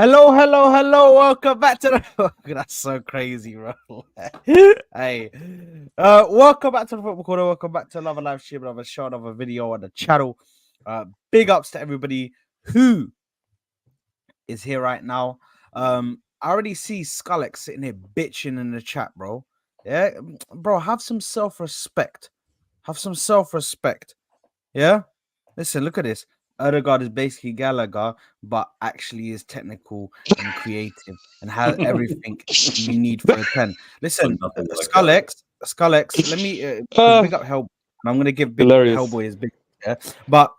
Hello, hello, hello. Welcome back to the. That's so crazy, bro. Hey, welcome back to the football corner. Welcome back to another live stream, another show, another video on the channel. Big ups to everybody who is here right now. I already see Skullex sitting here bitching in the chat, bro. Yeah, bro, have some self-respect. Have some self-respect. Yeah. Listen, look at this. Erdegaard is basically Gallagher, but actually is technical and creative and has everything you need for a 10. But Listen, nothing like Skullex, let me because big up Hellboy. And I'm gonna give big Hilarious. Hellboy his big, yeah. But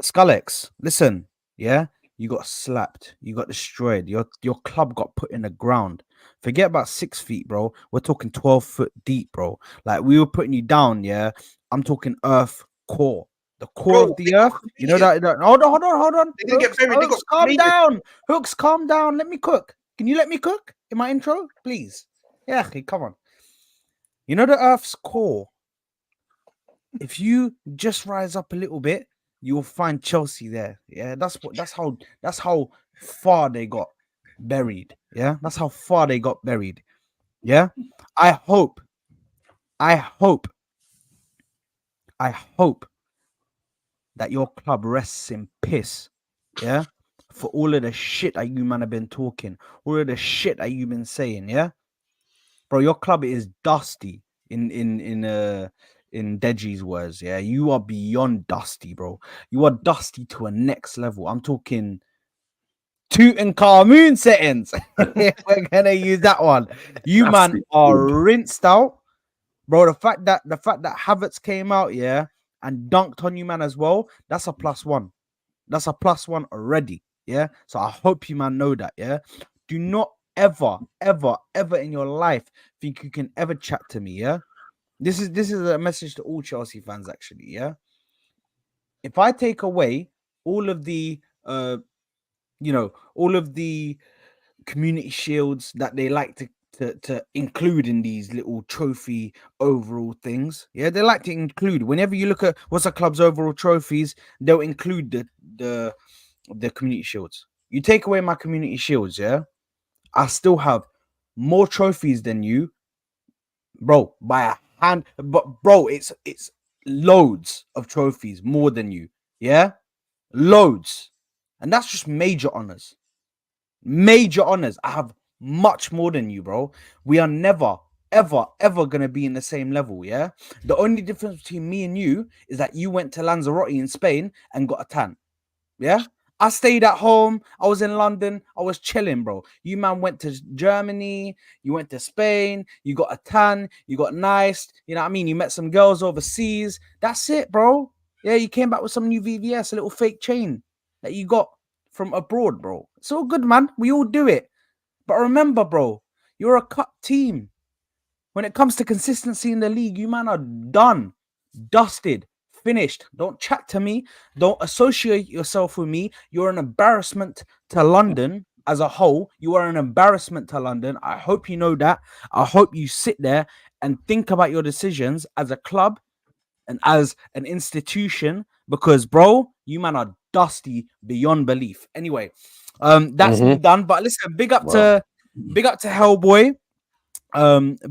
Skullex, listen, yeah, you got slapped, you got destroyed, your club got put in the ground. Forget about 6 feet, bro. We're talking 12 foot deep, bro. Like we were putting you down, yeah. I'm talking earth core. The core Bro, of they the got earth. You know cremated. that. Hold on. They didn't get buried. They got Hooks, calm cremated. down. Hooks, calm down. Let me cook. Can you let me cook in my intro, please? Yeah, okay, come on. You know the earth's core. If you just rise up a little bit, you'll find Chelsea there. Yeah, that's how far they got buried. Yeah, that's how far they got buried. Yeah, I hope, I hope, I hope that your club rests in piss. Yeah, for all of the shit that you man have been talking, all of the shit that you've been saying. Yeah, bro, your club is dusty in Deji's words. Yeah, you are beyond dusty, bro. You are dusty to a next level. I'm talking Toot and Carmoon settings. We're gonna use that one. You That's man the are food. rinsed out, bro. The fact that Havertz came out, yeah, and dunked on you, man, as well. That's a +1. That's a +1 already. Yeah. So I hope you man know that. Yeah. Do not ever, ever, ever in your life think you can ever chat to me. Yeah. This is a message to all Chelsea fans, actually. Yeah. If I take away all of the all of the community shields that they like to include in these little trophy overall things. Yeah, they like to include whenever you look at what's a club's overall trophies, they'll include the community shields. You take away my community shields, yeah, I still have more trophies than you, bro, by a hand. But bro, it's loads of trophies more than you, yeah, loads, and that's just major honors. Major honors. I have much more than you, bro. We are never, ever, ever gonna be in the same level. Yeah. The only difference between me and you is that you went to Lanzarote in Spain and got a tan. Yeah. I stayed at home. I was in London. I was chilling, bro. You man went to Germany. You went to Spain. You got a tan. You got nice. You know what I mean? You met some girls overseas. That's it, bro. Yeah, you came back with some new VVS, a little fake chain that you got from abroad, bro. It's all good, man. We all do it. But remember, bro, you're a cup team. When it comes to consistency in the league, you man are done, dusted, finished. Don't chat to me. Don't associate yourself with me. You're an embarrassment to London as a whole. You are an embarrassment to London. I hope you know that. I hope you sit there and think about your decisions as a club and as an institution because, bro, you man are dusty beyond belief. Anyway, that's me done. But listen, Wow. big up to Hellboy.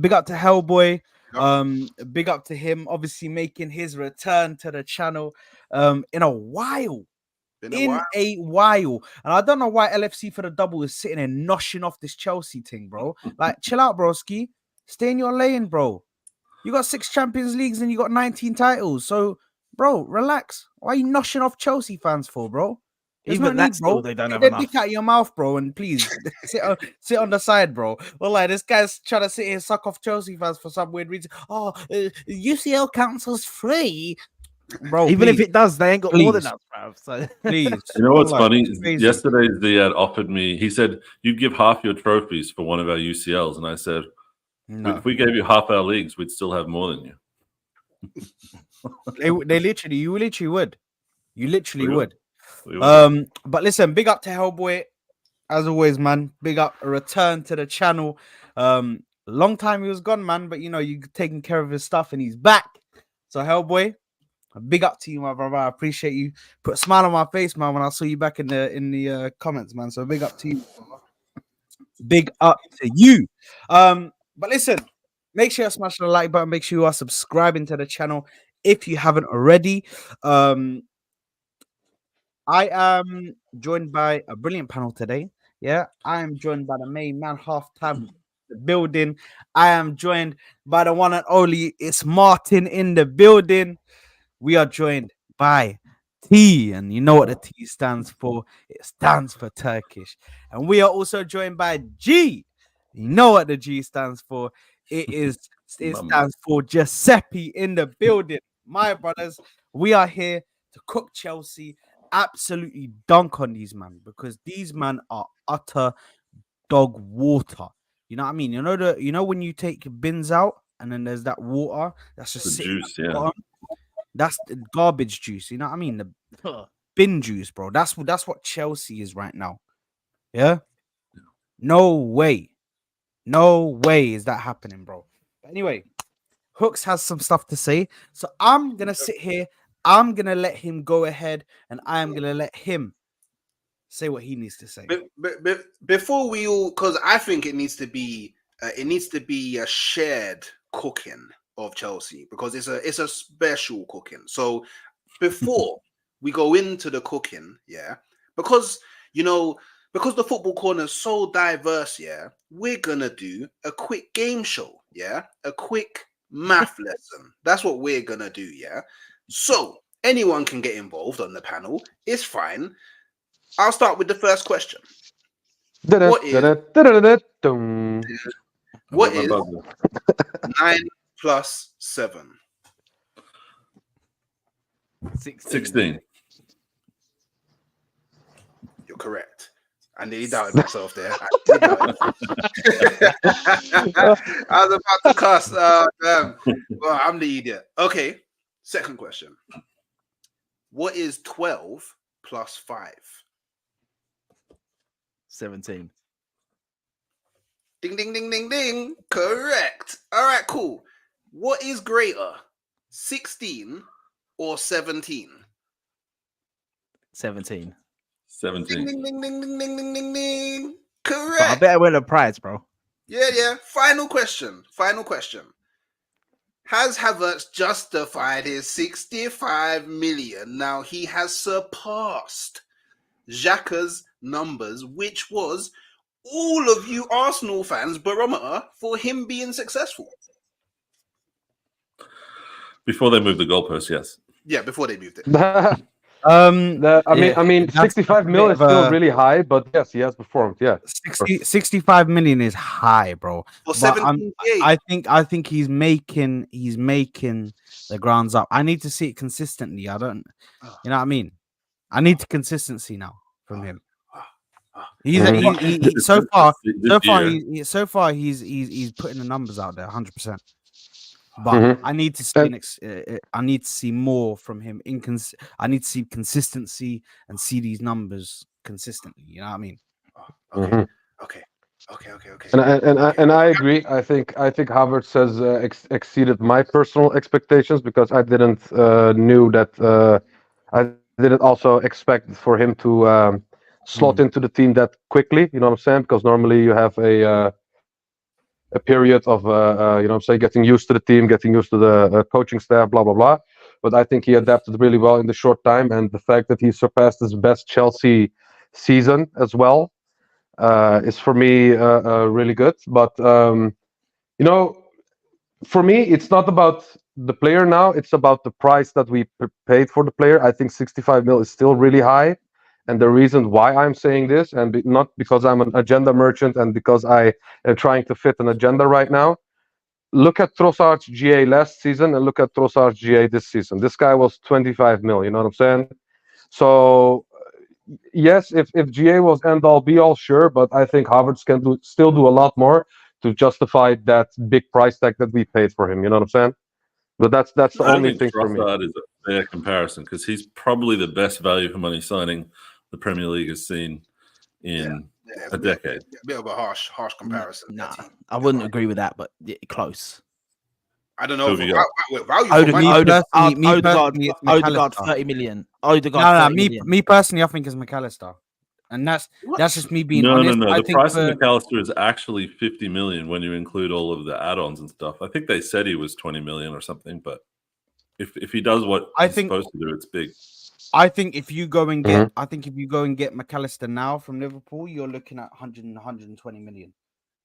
Big up to Hellboy. Yep. Big up to him, obviously making his return to the channel in a while. Been a while. And I don't know why LFC for the double is sitting and noshing off this Chelsea thing, bro. Like, chill out, broski. Stay in your lane, bro. You got 6 Champions Leagues and you got 19 titles. So, bro, relax. Why are you noshing off Chelsea fans for, bro? There's Even no that need, still bro. they don't Get have the enough. dick out of your mouth, bro, and please sit on the side, bro. Well, like this guy's trying to sit here and suck off Chelsea fans for some weird reason. Oh, UCL counts as free, bro. Even Please, if it does, they ain't got more than please, us, bruv. So please. You know what's Like, funny? it's crazy. Yesterday, Ziad offered me. He said you'd give half your trophies for one of our UCLs, and I said, No, if we gave you half our leagues, we'd still have more than you. they literally, you literally would. You literally We would. We would. But listen, big up to Hellboy. As always, man, big up, a return to the channel. Long time he was gone, man, but you know, you taking care of his stuff and he's back. So Hellboy, Big up to you, my brother. I appreciate you. Put a smile on my face, man, when I saw you back in the comments, man. So big up to you. Big up to you. But listen, make sure you smash the like button. Make sure you are subscribing to the channel if you haven't already. Um, I am joined by a brilliant panel today. Yeah, I am joined by the main man, halftime the building. I am joined by the one and only. It's Martin in the building. We are joined by T, and you know what the T stands for? It stands for Turkish. And we are also joined by G. You know what the G stands for? It Mum. stands for Giuseppe in the building. My brothers, we are here to cook Chelsea, absolutely dunk on these man because these man are utter dog water. You know what I mean? When you take bins out and then there's that water that's just The sitting at juice, the yeah. bottom. That's the garbage juice. You know what I mean? The bin juice, bro. That's what Chelsea is right now. Yeah. No way. No way is that happening, bro. But anyway, Hooks has some stuff to say. So I'm gonna sit here. I'm gonna let him go ahead, and I am gonna let him say what he needs to say. Before we all, because I think it needs to be a shared cooking of Chelsea because it's a special cooking. So before we go into the cooking, yeah, because you know because the football corner is so diverse, yeah, we're gonna do a quick game show, yeah, a quick math lesson. That's what we're gonna do, yeah. So anyone can get involved on the panel. It's fine. I'll start with the first question. What is I've got my is buzzer. 9 plus 7? 16. You're correct. I nearly doubted myself there. I nearly doubted I was about to cuss. Damn. Well, I'm the idiot. Okay. Second question. What is 12 plus 5? 17. Ding, ding, ding, ding, ding. Correct. All right, cool. What is greater, 16 or 17? 17. Ding, 17. ding, ding, ding, ding, ding, ding, ding, ding. But I Correct. better win a prize, bro. Yeah. Final question. Has Havertz justified his 65 million? Now he has surpassed Xhaka's numbers, which was all of you Arsenal fans' barometer for him being successful. Before they moved the goalpost, yes. Yeah, before they moved it. Yeah, I mean, that's 65 a mil bit is of still a really high, but yes, he has performed. Yeah, 65 million is high, bro. For But 17 I think he's making the grounds up. I need to see it consistently. I don't, you know what I mean. I need consistency now from him. He so far year, he's putting the numbers out there 100%. But I need to see I need to see more from him. I need to see consistency and see these numbers consistently. You know what I mean? Okay. And I agree. I think Havertz has exceeded my personal expectations because I didn't knew that I didn't also expect for him to slot into the team that quickly. You know what I'm saying? Because normally you have a period of you know what I'm saying, getting used to the team, getting used to the coaching staff, blah blah blah. But I think he adapted really well in the short time, and the fact that he surpassed his best Chelsea season as well is for me really good. But you know, for me, it's not about the player now. It's about the price that we paid for the player. I think 65 mil is still really high. And the reason why I'm saying this, and not because I'm an agenda merchant and because I am trying to fit an agenda right now. Look at Trossard's GA last season and look at Trossard's GA this season. This guy was 25 mil. You know what I'm saying? So yes, if GA was end all be all, sure, but I think Havertz can still do a lot more to justify that big price tag that we paid for him. You know what I'm saying? But that's the I don't only think thing for me. Trossard is a fair comparison because he's probably the best value for money signing the Premier League has seen in a decade. A bit of a harsh comparison. Nah, I wouldn't agree with that, but close. I don't Who know. have you got? Value for Odegaard, money. Odegaard, it's Odegaard, McAllister. 30 million. No, Odegaard, 30 million. me personally, I think it's McAllister, and that's What? just me being No. honest. I The think price for of McAllister is actually 50 million when you include all of the add-ons and stuff. I think they said he was 20 million or something, but if he does what I he's think- supposed to do, it's big. I think if you go and get, McAllister now from Liverpool, you're looking at 120 million.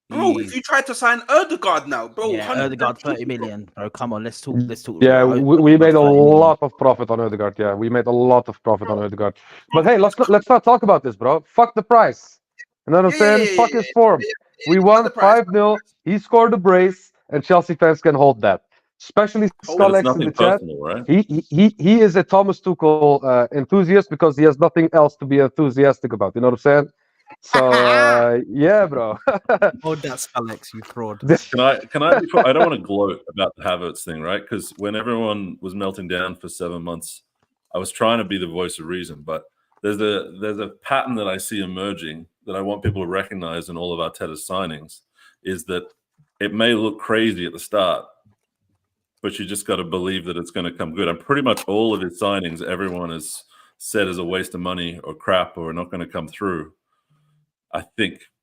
Bro, if you tried to sign Odegaard now, bro, Yeah, 100 Odegaard, 30 million. Bro, come on, let's talk. Yeah, real. we made a Odegaard, 30 million. lot of profit on Odegaard. Yeah, we made a lot of profit on Odegaard. But hey, let's not talk about this, bro. Fuck the price. You know what I'm saying? Fuck his form. We won the price, 5-0. He scored a brace, and Chelsea fans can hold that. Especially But it's Skull X in nothing the chat. personal, right? He is a Thomas Tuchel enthusiast because he has nothing else to be enthusiastic about. You know what I'm saying? So yeah, bro. Oh, that's Alex, you fraud. Can I? Before, I don't want to gloat about the Havertz thing, right? Because when everyone was melting down for 7 months, I was trying to be the voice of reason. But there's a pattern that I see emerging that I want people to recognize in all of Arteta's signings is that it may look crazy at the start, but you just got to believe that it's going to come good. And pretty much all of his signings, everyone has said is a waste of money or crap or not going to come through. I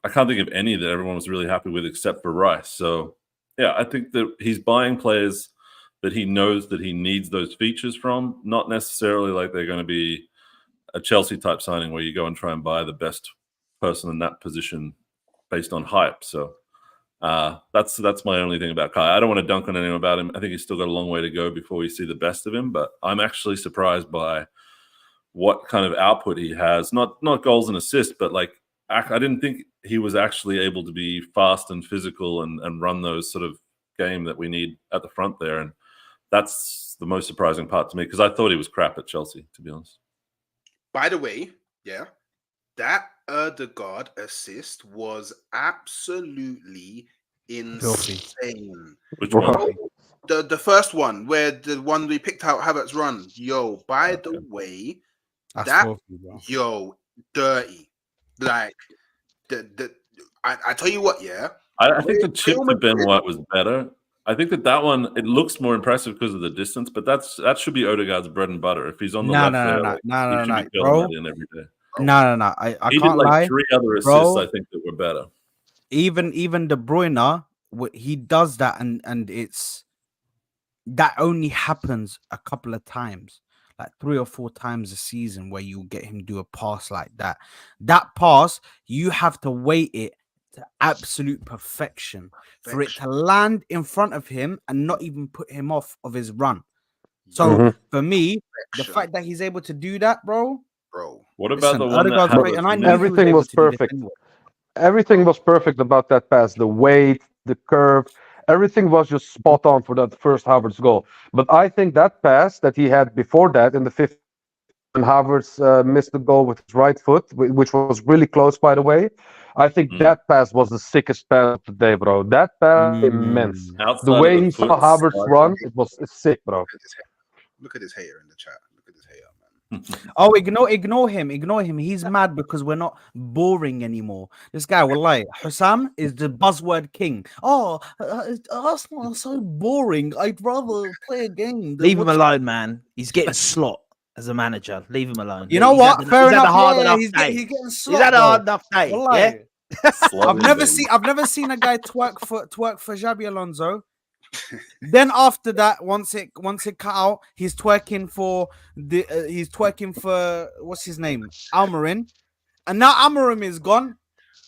can't think of any that everyone was really happy with except for Rice. So, yeah, I think that he's buying players that he knows that he needs those features from, not necessarily like they're going to be a Chelsea type signing where you go and try and buy the best person in that position based on hype. So that's my only thing about Kai. I don't want to dunk on anyone about him. I think he's still got a long way to go before we see the best of him, but I'm actually surprised by what kind of output he has. Not goals and assists, but like I didn't think he was actually able to be fast and physical and run those sort of game that we need at the front there. And that's the most surprising part to me because I thought he was crap at Chelsea, to be honest. By the way, yeah, that Odegaard assist was absolutely insane. Which Bro. one? The first one, where the one we picked out Havertz run. Yo, by the way, That's that filthy, bro. yo, dirty. Like I tell you what, yeah. I think the chip Real to Ben Madrid- White was better. I think that one, it looks more impressive because of the distance, but that should be Odegaard's bread and butter. If he's on the left there, he should be filling that in every day. No. I He can't did like lie. 3 other assists, bro. I think, that were better. Even De Bruyne, he does that, and it's that only happens a couple of times, like 3 or 4 times a season, where you get him do a pass like that. That pass, you have to weight it to absolute perfection for it to land in front of him and not even put him off of his run. So for me, the fact that he's able to do that, bro. What about Listen, the one that Odegaard's great, Havertz and I missed? knew he Everything able was to do this perfect. anyway. Everything was perfect about that pass. The weight, the curve, everything was just spot on for that first Havertz goal. But I think that pass that he had before that in the 50th, when Havertz missed the goal with his right foot, which was really close, by the way. I think that pass was the sickest pass of the day, bro. That pass immense. Outside The of way the he foot saw Havertz slide. run, it's sick, bro. Look at this hater in the chat. Look at this hater, man. Oh, ignore him. He's mad because we're not boring anymore. This guy, wallahi, Hussam is the buzzword king. Oh, Arsenal are so boring. I'd rather play a game. Leave him alone, man. He's getting slot as a manager. Leave him alone. You know He's what? had Fair he's had enough. a hard Yeah, enough he's day. getting He's slot, had a bro. hard enough day. Wallahi. Yeah. I've never seen a guy twerk for Xabi Alonso. Then after that, once it cut out, he's twerking for what's his name, Almiron, and now Almiron is gone.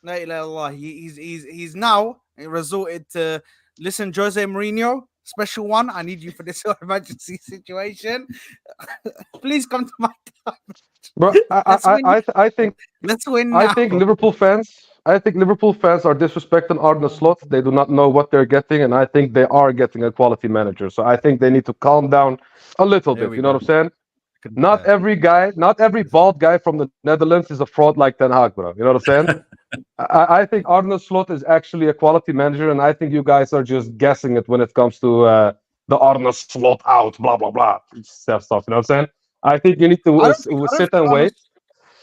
La ilaha illallah. He's now resorted to listen, Jose Mourinho, special one. I need you for this emergency situation. Please come to my time. Bro, I think Let's win now. I think Liverpool fans are disrespecting Arne Slot. They do not know what they're getting, and I think they are getting a quality manager. So I think they need to calm down a little There bit. we You know go. what I'm saying? Not every bald guy from the Netherlands is a fraud like Ten Hag, bro. You know what I'm saying? I think Arne Slot is actually a quality manager, and I think you guys are just guessing it when it comes to the Arne Slot out, blah blah blah stuff. You know what I'm saying? I think you need to sit and wait.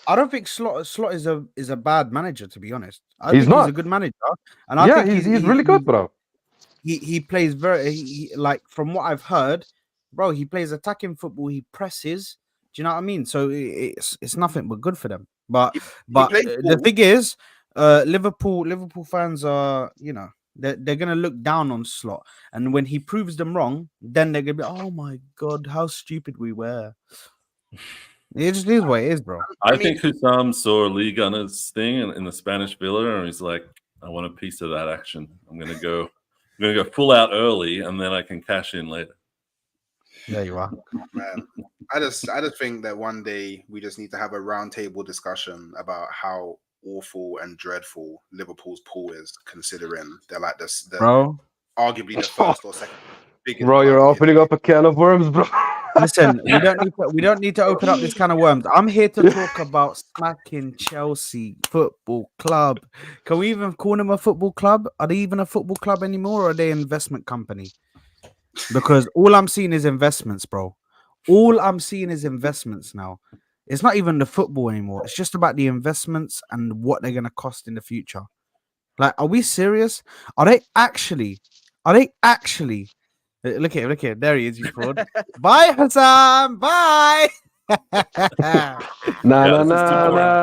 I don't think Slot is a bad manager, to be honest. I He's think he's not. a good manager, and I think he's really good, bro. he plays very like from what I've heard, bro. He plays attacking football. He presses. Do you know what I mean? So it's nothing but good for them. But He plays the ball. thing is, Liverpool fans are they're gonna look down on Slot, and when he proves them wrong, then they're gonna be, oh my god, how stupid we were. It just is what it is, bro. I think Hussam saw Lee Gunner's thing in the Spanish Villa, and he's like, I want a piece of that action. I'm gonna go full out early, and then I can cash in later. There you are. Man, I just think that one day we just need to have a roundtable discussion about how awful and dreadful Liverpool's pool is, considering they're like this, Bro, arguably the first or second biggest. Bro, you're club in- opening up a can of worms, bro. listen, we don't need to open up this kind of worms. I'm here to talk about smacking Chelsea Football Club. Can we even call them a football club? Are they even a football club anymore, or are they an investment company? Because all I'm seeing is investments, bro. All I'm seeing is investments now. It's not even the football anymore. It's just about the investments and what they're gonna cost in the future. Like, are we serious? Are they actually? Look here. There he is, you fraud. Bye, Hassan. Bye. Na Yeah, na this is too na boring.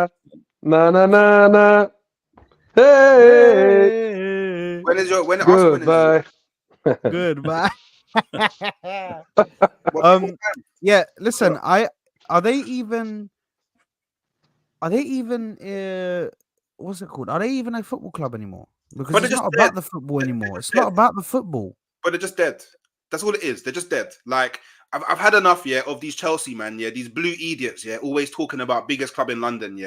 na na na na. Hey, Hey. When is your when Arsenal when is goodbye. Goodbye. your, Yeah, listen, are they even what's it called? Are they even a football club anymore? Because But it's they're not just about dead. the football anymore. It's dead. not about the football. but they're just dead. That's all it is. They're just dead. Like I've had enough, of these Chelsea man, these blue idiots, always talking about biggest club in London,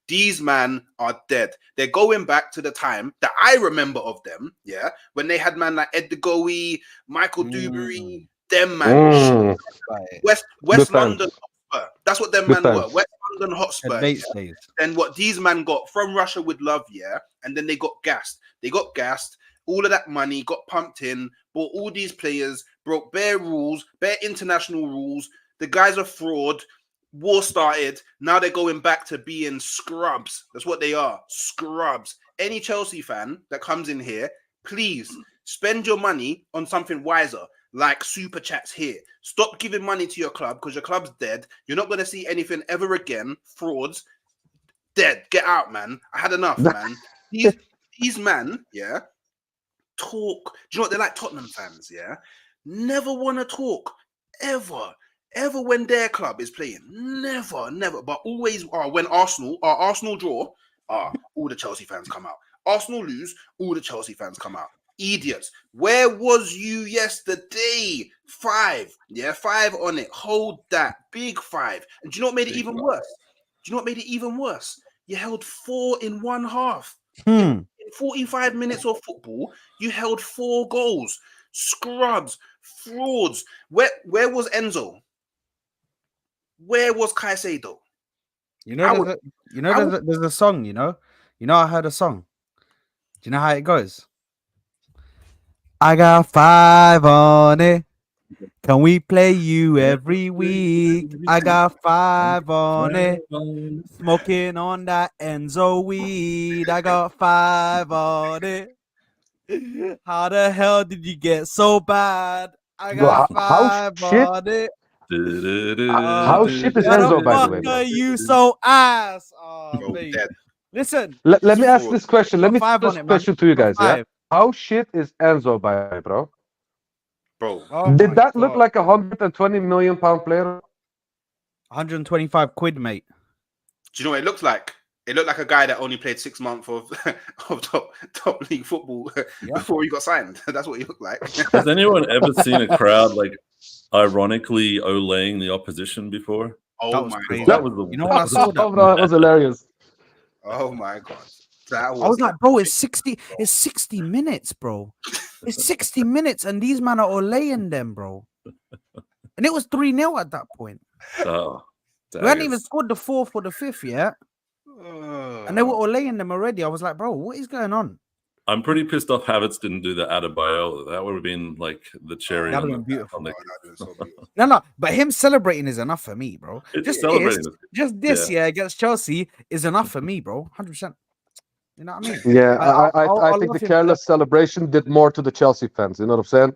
These man are dead. They're going back to the time that I remember of them, when they had man like Ed De Goey, Michael Dewberry, them man, Mm, West Good London times. Hotspur. That's what them Good man were. times. West London Hotspur. At Bates days. Then what these man got from Russia with love, and then they got gassed. They got gassed. All of that money got pumped in, bought all these players, broke bare rules, bare international rules. The guys are fraud. War started. Now they're going back to being scrubs. That's what they are. Scrubs. Any Chelsea fan that comes in here, please spend your money on something wiser, like super chats here. Stop giving money to your club because your club's dead. You're not going to see anything ever again. Frauds. Dead. Get out, man. I had enough, man. These man, talk. Do you know what they're like? Tottenham fans, never want to talk ever when their club is playing. Never. But always when Arsenal draw, all the Chelsea fans come out. Arsenal lose, all the Chelsea fans come out. Idiots. Where was you yesterday? 5. 5 on it. Hold that. Big 5. And do you know what made it even worse? You held 4 in one half. In 45 minutes of football, you held 4 goals. Scrubs, frauds. Where was Enzo? Where was Caicedo? There's a song, I heard a song. Do you know how it goes? I got 5 on it. Can we play you every week? I got 5 on it. Smoking on that Enzo weed. I got 5 on it. How the hell did you get so bad? I got Bro, how 5 shit? on it. How shit is Why the Enzo, by the fuck way, bro? are you so ass? Oh, Bro, mate. dead. Listen, Let me ask fraud. this question. Let me Got 5 ask this on it, man. question to you Got guys, yeah? 5. How shit is Enzo, by the way, bro? Bro, Oh Did my that look God. like a 120 million pound player? 125 quid, mate. do you know what it looked like? It looked like a guy that only played 6 months of top league football before he got signed. That's what he looked like. Has anyone ever seen a crowd like ironically olaying the opposition before? Oh That was my crazy. god. That was the You know when I saw that? Oh, bro, that was hilarious. Oh my god. That I was like, bro, it's 60 minutes, bro. It's 60 minutes, and these men are all laying them, bro. And it was 3-0 at that point. Oh, We hadn't even daggers. scored the 4th or the 5th yet. And they were all laying them already. I was like, bro, what is going on? I'm pretty pissed off Havertz didn't do the Adebayo. That would have been like the cherry That'd on have the been beautiful. on the- so beautiful. No, but him celebrating is enough for me, bro. It's Just celebrating this, is- just this, against Chelsea is enough for me, bro. 100%. You know what I mean? Yeah, I I'll think love the him for that. careless celebration did more to the Chelsea fans. You know what I'm saying?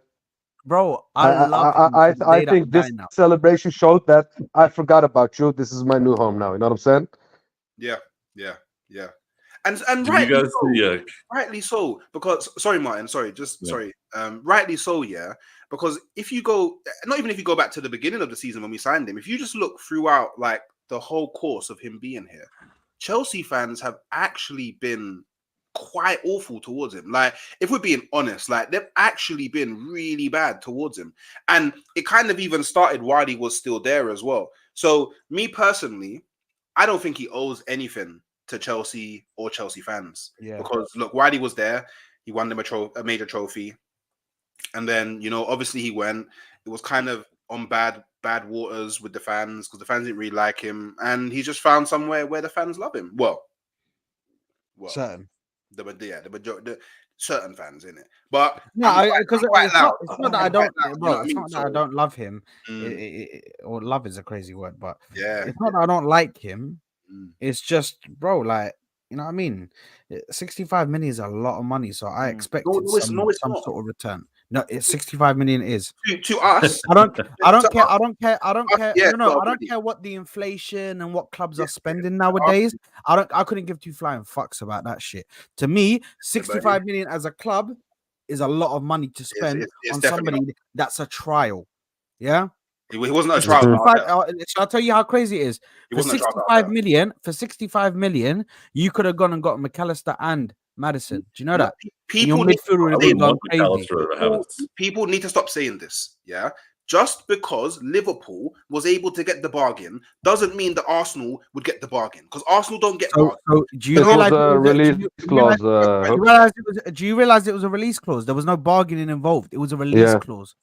Bro, I love him to the I day that think I'm this dying now. celebration showed that I forgot about you. This is my new home now. You know what I'm saying? Yeah, yeah. And Did you rightly guys so. see? Rightly so, because sorry, Martin, sorry, Yeah. sorry. Rightly so, yeah. Because if you go, not even if you go back to the beginning of the season when we signed him, if you just look throughout like the whole course of him being here, Chelsea fans have actually been quite awful towards him. Like, if we're being honest, like they've actually been really bad towards him, and it kind of even started while he was still there as well. So, me personally, I don't think he owes anything to Chelsea or Chelsea fans. Yeah. Because look, while he was there, he won them a major trophy, and then obviously he went. It was kind of on bad waters with the fans because the fans didn't really like him, and he just found somewhere where the fans love him. Well, Certain. the certain fans in it, but No, because I'm quite it's loud. not that I I'm quite don't, loud, you know bro. what I It's mean? not that I So, don't love him, mm, or love is a crazy word, but yeah, it's not that I don't like him. mm, It's just, bro, like, you know what I mean? 65 million is a lot of money, so I no, expected no, it's some not. sort of return. No, it's 65 million is. To us, I don't to care. us, I don't care. yeah, No, to I don't Brady. care what the inflation and what clubs Yeah, are spending to us, nowadays. I couldn't give two flying fucks about that shit. To me, Brady, 65 million as a club is a lot of money to spend it's on definitely somebody not. that's a trial. Yeah. He wasn't a For trial. No, 65, shall I tell you how crazy it is? he For wasn't a trial. 65 million, you could have gone and got McAllister and Madison. Do you know No, that? And your people need midfield would I have wouldn't gone want crazy. McAllister over Havertz. people need to stop saying this. Yeah, just because Liverpool was able to get the bargain doesn't mean that Arsenal would get the bargain because Arsenal don't get bargains. So do you It was realize a release clause. do you realize it was a release clause? There was no bargaining involved. It was a release Yeah. clause.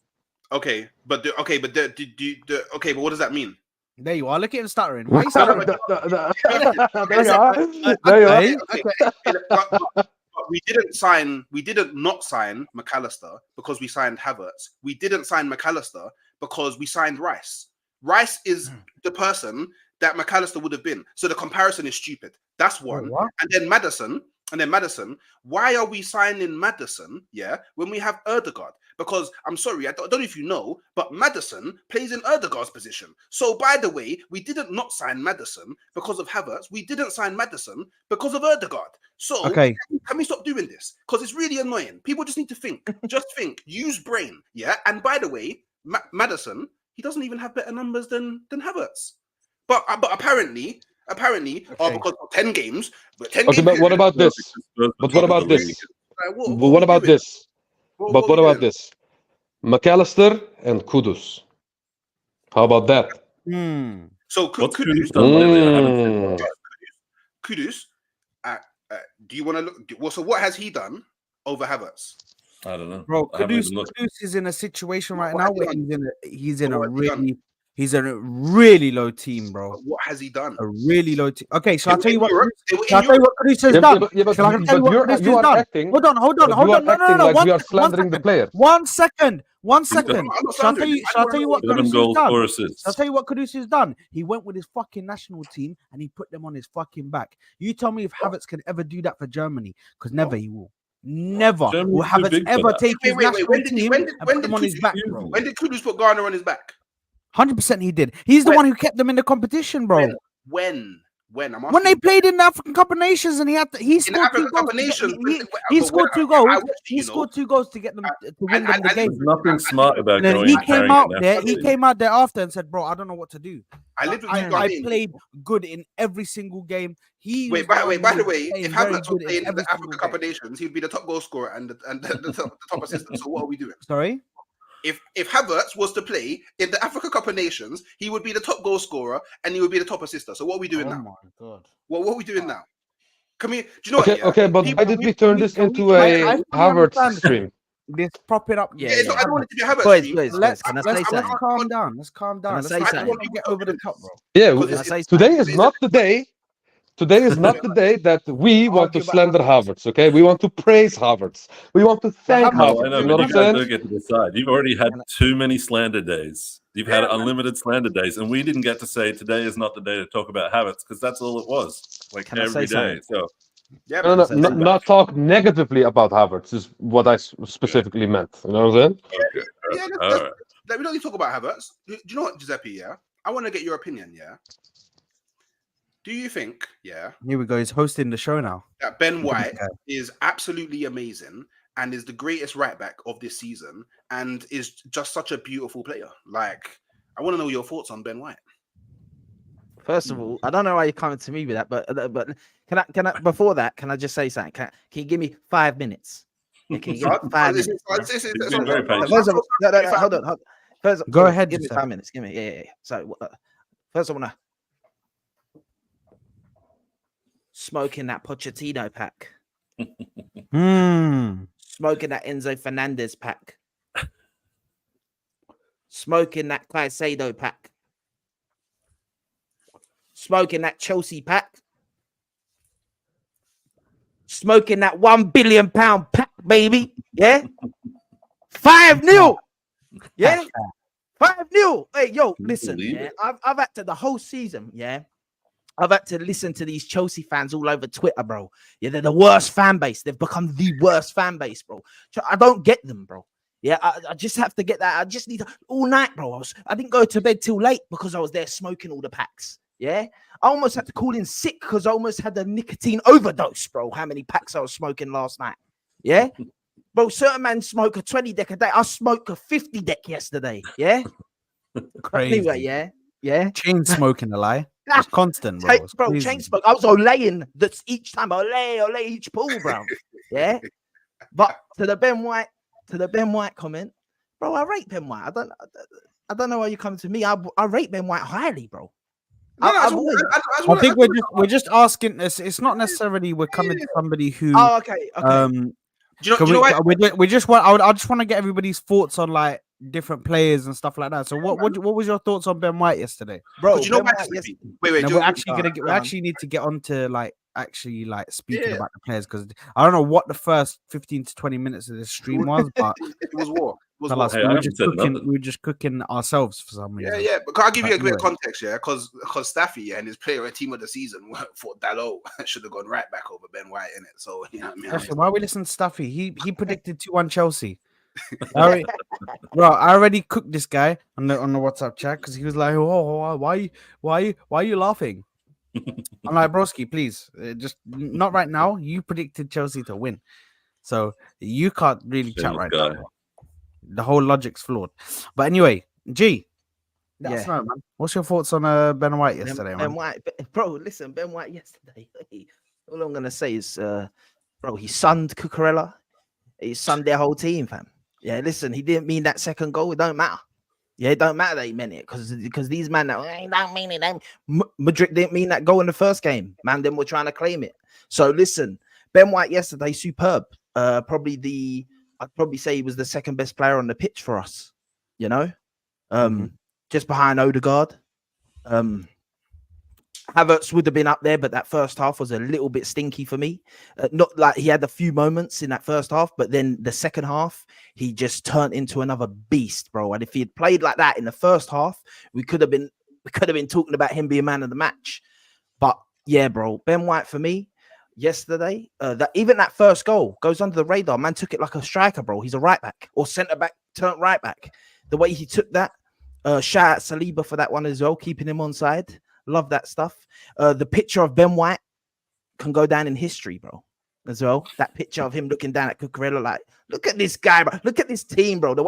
Okay, but but what does that mean? There you are. Look at him stuttering. Why are you stuttering? There you are. There you are. Okay, But we didn't not sign McAllister because we signed Havertz. We didn't sign McAllister because we signed Rice. Rice is the person that McAllister would have been. So the comparison is stupid. That's one. what? And then Madison. Why are we signing Madison? Yeah, when we have Erdegaard. Because I'm sorry, I don't know if you know, but Madison plays in Erdegaard's position. So by the way, we didn't not sign Madison because of Havertz. We didn't sign Madison because of Erdegaard. So Okay. can we stop doing this? Because it's really annoying. People just need to think. Just think. Use brain. Yeah. And by the way, Madison, he doesn't even have better numbers than Havertz. But apparently, because of 10 games, but 10 Okay, games. but what about this? Spurs But top what of about the this? league. What about this? But what about this? McAllister and Kudus. How about that? So What's Kudus, Kudus done lately? I haven't seen him. Kudus, do you want to look? Well, so what has he done over Havertz? I don't know. Bro, I haven't even looked. Kudus is in a situation right What now has he where done? he's in a really low team, bro. What has he done? A really low team. Okay, shall I tell you what? They were in Shall I tell you Europe. what Kudus has Yeah, done? but Shall I tell you what Kudus has done? acting. Hold on. You are No, acting like One we are second, slandering the players. 1 second. 1 I'm second. not Shall I slandering. tell you what 7 Kudus has goals, done? 4 Shall I assists. tell you what Kudus has done? He went with his fucking national team and he put them on his fucking back. You tell me if Havertz can ever do that for Germany, because never he will. Never Germany's will too Havertz big for ever that. take his national team and put did them on his back, Kudus- bro. When did Kudus put Garner on his back? 100% he did. He's the When? one who kept them in the competition, bro. When? I'm asking When they you. played in the African Cup of Nations and he In the scored African 2 goals. Cup of Nations, He but scored 2 I goals. watched He you, scored 2 goals to get them to win them the I game. There's nothing smart about And then going he and came carrying out an there. national He team. came out there after and said, "Bro, I don't know what to do. I lived with you I guys. played good in every single game." By the way, if Havertz was playing in the African Cup of Nations, he'd be the top goal scorer and the top assistant. So what are we doing? Sorry. If Havertz was to play in the Africa Cup of Nations, he would be the top goal scorer and he would be the top assistant. So what are we doing now? Oh my god. What are we doing now? Can we? Do you know Okay, what? Yeah? okay, but why did we turn this into a Havertz stream? This prop it up. Yeah, I don't want it to be a Havertz Boys, stream. boys, can I say Let's something? calm down. Let's calm down. Can I Let's say not something? get over the top, bro. Yeah, Because Can I say today something? is not the day. Today is not the day that we want to Argue about slander Havertz. Okay, we want to praise Havertz. We want to thank Havertz- No, I Havertz. know, You but know what you I'm guys saying? don't get to decide. You've already had too many slander days. You've had unlimited slander days, and we didn't get to say today is not the day to talk about Havertz because that's all it was, like Can I say every day. something? So Yeah, No, man. no, not talk negatively about Havertz is what I specifically meant. You know what I'm saying? Okay. Yeah, All right. we don't need to talk about Havertz. Do you know what, Giuseppe? Yeah, I want to get your opinion. Yeah, do you think? Yeah, Here we go. He's hosting the show now. that Ben Look at this White guy. is absolutely amazing and is the greatest right back of this season and is just such a beautiful player. Like, I want to know your thoughts on Ben White. First of all, I don't know why you're coming to me with that, but can I before that, can I just say something? Can you give me 5 minutes? Yeah, can you give me 5 minutes? He's been very patient. First of all, no, hold on. First, Go ahead, give me Giuseppe. 5 minutes. Give me, yeah. So, first I want to smoking that Pochettino pack, smoking that Enzo Fernandez pack, smoking that Caicedo pack, smoking that Chelsea pack, smoking that £1 billion pack, baby. Yeah, 5-0. Yeah, 5-0. Hey, yo, listen. Yeah, I've acted the whole season. Yeah, I've had to listen to these Chelsea fans all over Twitter, bro. Yeah, they're the worst fan base. They've become the worst fan base, bro. I don't get them, bro. Yeah, I just have to get that. I just need all night, bro. I didn't go to bed till late because I was there smoking all the packs. Yeah, I almost had to call in sick because I almost had a nicotine overdose, bro. How many packs I was smoking last night? Yeah, bro. Certain man smoke a 20 deck a day. I smoked a 50 deck yesterday. Yeah, Crazy. anyway, yeah. Chain smoking a lie. It's constant, bro. It's Bro, crazy. chain smoke. I was olaying that's each time. Ole each pool, bro. Yeah. But to the Ben White comment, bro, I rate Ben White. I don't know why you come to me. I rate Ben White highly, bro. I think we're just asking. It's not necessarily we're coming to somebody who. Oh, okay. Do you know what? We just want. I just want to get everybody's thoughts on like different players and stuff like that. So what was your thoughts on Ben White yesterday, bro? You know Ben what? White, yes. Wait. No, we're actually gonna get. We actually need to get on to like actually like speaking about the players because I don't know what the first 15 to 20 minutes of this stream was, but it was war. tell us, we were just cooking ourselves for some reason. Yeah. But can I give you a bit of context? Yeah, because Staffy and his player team of the season thought Dalot should have gone right back over Ben White in it. So you know what I mean. Actually, why we listen to Staffy? He predicted 2-1 Chelsea. Bro, I already cooked this guy on the WhatsApp chat because he was like, "Oh, why are you laughing?" I'm like, broski, please, just not right now. You predicted Chelsea to win, so you can't really chat right now. The whole logic's flawed. But anyway, G, that's man. What's your thoughts on Ben White yesterday, Ben White, bro. Listen, Ben White yesterday. All I'm gonna say is, bro, he sunned Cucurella. He sunned their whole team, fam. Yeah, listen, he didn't mean that second goal. It don't matter. Yeah, it don't matter that he meant it because these man that don't mean it. Madrid didn't mean that goal in the first game. Man, them were trying to claim it. So listen, Ben White yesterday, superb. I'd probably say he was the second best player on the pitch for us. You know, just behind Odegaard. Havertz would have been up there, but that first half was a little bit stinky for me. Not like he had a few moments in that first half, but then the second half, he just turned into another beast, bro. And if he had played like that in the first half, we could have been talking about him being man of the match. But yeah, bro, Ben White for me yesterday, even that first goal goes under the radar. Man took it like a striker, bro. He's a right back or centre back turned right back. The way he took that, shout out Saliba for that one as well, keeping him on side. Love that stuff. The picture of Ben White can go down in history, bro, as well. That picture of him looking down at Cucurella, like, look at this guy, bro. Look at this team, bro. The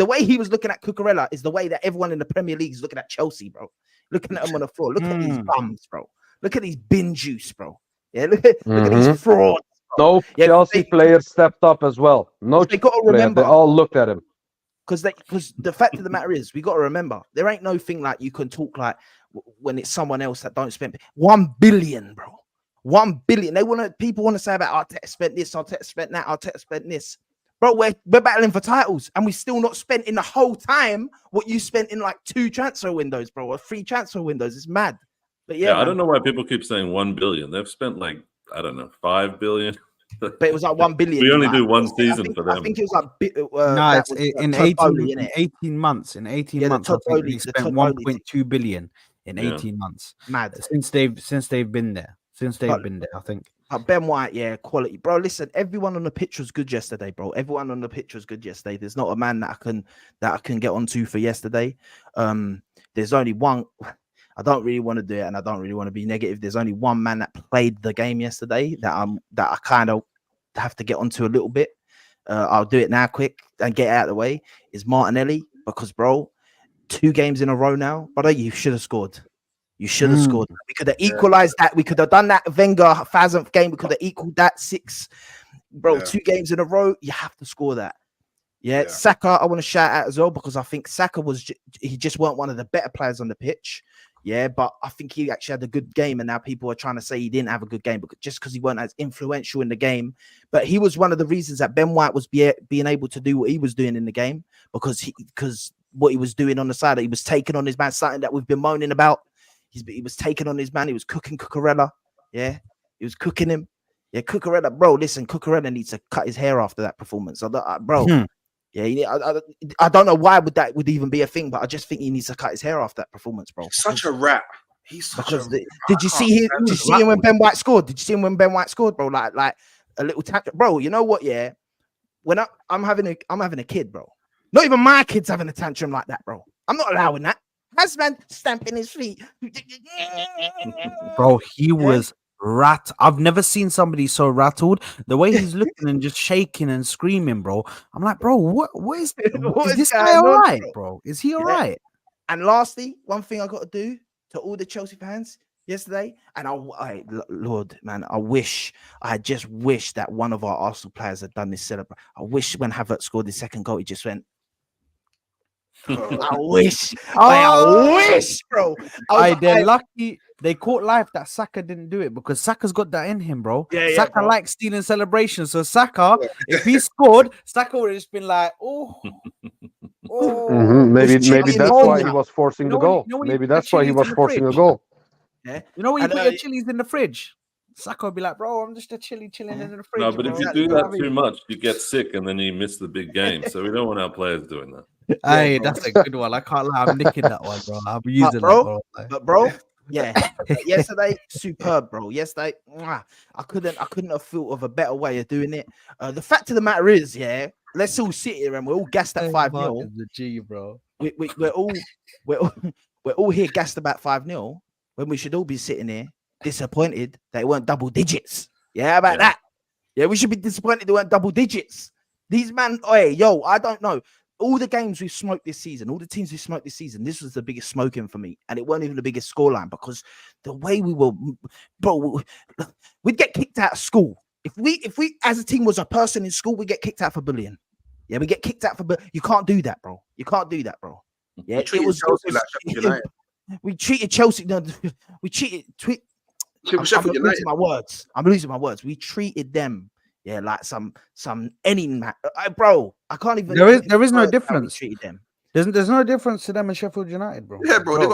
way he was looking at Cucurella is the way that everyone in the Premier League is looking at Chelsea, bro. Looking at him on the floor. Look at these bums, bro. Look at these bin juice, bro. Yeah, look at these frauds. Bro. No Chelsea players stepped up as well. No, they got to remember. They all looked at him. Because the fact of the matter is, we got to remember, there ain't no thing like you can talk like when it's someone else that don't spend 1 billion, bro. 1 billion. People want to say about Arteta spent this, Arteta spent that, Arteta spent this. Bro, we're battling for titles and we still not spent in the whole time what you spent in like 2 transfer windows, bro, or 3 transfer windows. It's mad. But yeah, I don't know why people keep saying 1 billion. They've spent like, I don't know, 5 billion. But it was like 1 billion. We only do one season for them. I think it was like no, it's in 18 months. In 18 months, I think they spent 1.2 billion in 18 months. Mad. Since they've been there. I think. Ben White, yeah, quality, bro. Listen, everyone on the pitch was good yesterday, bro. Everyone on the pitch was good yesterday. There's not a man that I can get onto for yesterday. There's only one. I don't really want to do it, and I don't really want to be negative. There's only one man that played the game yesterday that I kind of have to get onto a little bit. I'll do it now, quick, and get it out of the way. Is Martinelli, because bro, 2 games in a row now, brother. You should have scored. You should have scored. We could have equalized that. We could have done that Wenger 1000th game. We could have equaled that 6. Bro, 2 games in a row. You have to score that. Yeah. Saka, I want to shout out as well, because I think Saka he just weren't one of the better players on the pitch. Yeah, but I think he actually had a good game, and now people are trying to say he didn't have a good game just because he weren't as influential in the game. But he was one of the reasons that Ben White was being able to do what he was doing in the game, because what he was doing on the side, he was taking on his man, something that we've been moaning about. He was taking on his man. He was cooking Cucurella. Yeah, he was cooking him. Yeah, Cucurella, bro. Listen, Cucurella needs to cut his hair after that performance. Bro. Yeah, I don't know why that would even be a thing, but I just think he needs to cut his hair off that performance, bro. Such a rat. He's such a. Did you see him when Ben White scored? Did you see him when Ben White scored, bro? Like a little tantrum, bro. You know what? Yeah, when I'm having a kid, bro. Not even my kid's having a tantrum like that, bro. I'm not allowing that. Has man stamping his feet, bro. He was I've never seen somebody so rattled. The way he's looking and just shaking and screaming, bro. I'm like, bro, what is this guy all right, bro? Is he all right? And lastly, one thing I got to do to all the Chelsea fans yesterday, and Lord, man, I just wish that one of our Arsenal players had done this celebration. I wish when Havertz scored the second goal, he just went. I wish, bro. They're lucky they caught life that Saka didn't do it, because Saka's got that in him, bro. Saka likes stealing celebrations. So Saka, if he scored, Saka would have just been like, maybe that's why he was forcing the goal. Maybe that's why he was forcing the goal. Yeah, you know when you put your chilies in the fridge, Saka would be like, bro, I'm just chilling in the fridge. No, but if you do that too much, you get sick and then you miss the big game. So we don't want our players doing that. Hey, that's a good one. I can't lie. I'm nicking that one, bro. I'm using that, bro. Yeah, yesterday, superb, bro. Yesterday, I couldn't have thought of a better way of doing it. The fact of the matter is, yeah, let's all sit here and we're all gassed at 5-0. The G, bro. We're all here gassed about 5-0 when we should all be sitting here disappointed that it weren't double digits. Yeah, how about that? Yeah, we should be disappointed they weren't double digits. These man, I don't know. All the games we've smoked this season, all the teams we've smoked this season, this was the biggest smoking for me. And it weren't even the biggest scoreline, because the way we were, bro, we'd get kicked out of school. If we as a team was a person in school, we get kicked out for bullying. Yeah, we get kicked out for you can't do that, bro. You can't do that, bro. Yeah, we treated Chelsea. No, we treated. I'm losing my words. We treated them, like some any man, bro. I can't even. There is no difference. Treated them. There's no difference to them and Sheffield United, bro. Yeah, bro. They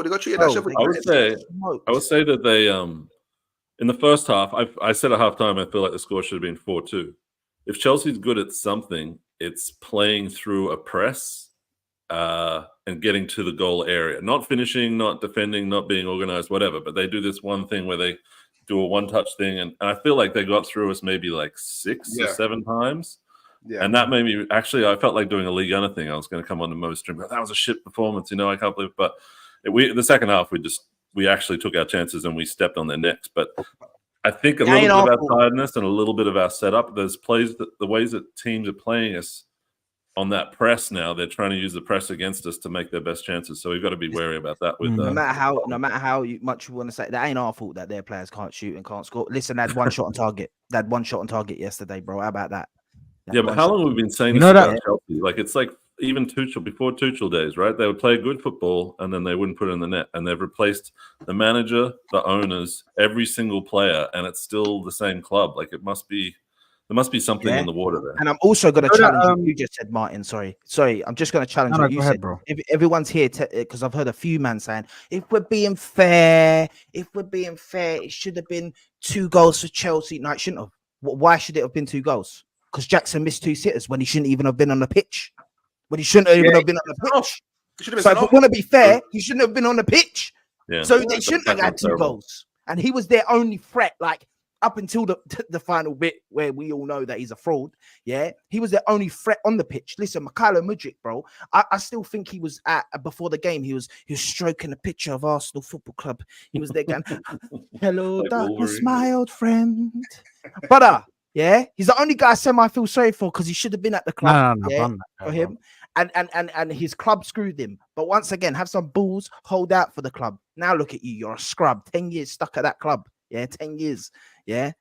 got treated like Sheffield United. I would say that they in the first half, I said at halftime, I feel like the score should have been 4-2. If Chelsea's good at something, it's playing through a press. And getting to the goal area, not finishing, not defending, not being organized, whatever. But they do this one thing where they do a one-touch thing, and I feel like they got through us maybe like 6 or 7 times. Yeah. And that made me I felt like doing a Ligue 1 thing. I was going to come on the Mo stream. That was a shit performance, I can't believe. But the second half, we actually took our chances and we stepped on their necks. But I think a little bit of our tiredness and a little bit of our setup. There's the ways that teams are playing us on that press now, they're trying to use the press against us to make their best chances. So we've got to be wary about that. With no matter how much you want to say, that ain't our fault that their players can't shoot and can't score. Listen, they had one shot on target. They had one shot on target yesterday, bro. How about that? But how long have we been saying this about Chelsea? Like, it's like even Tuchel, before Tuchel days, right? They would play good football and then they wouldn't put it in the net. And they've replaced the manager, the owners, every single player, and it's still the same club. Like, there must be something in the water there. And I'm also going to challenge you just said, Martin. Sorry. I'm just going to challenge what you said, bro. If everyone's here, because I've heard a few men saying, if we're being fair, it should have been 2 goals for Chelsea. No, it shouldn't have. Why should it have been 2 goals? Because Jackson missed 2 sitters when he shouldn't even have been on the pitch. So if we want to be fair, he shouldn't have been on the pitch. Yeah. So they shouldn't have had 2 goals. And he was their only threat. Like, up until the final bit where we all know that he's a fraud. Yeah, he was the only threat on the pitch. Listen, Mikhailo Mudryk, bro, I still think he was at before the game. He was stroking a picture of Arsenal Football Club. He was there going, "Hello, Like darkness, Wolverine. my old friend." But yeah, he's the only guy I feel sorry for because he should have been at the club. No, Yeah, done that, for bro. him. And his club screwed him. But once again, have some balls, hold out for the club. Now look at you, you're a scrub. 10 years stuck at that club. Yeah, 10 years. Yeah,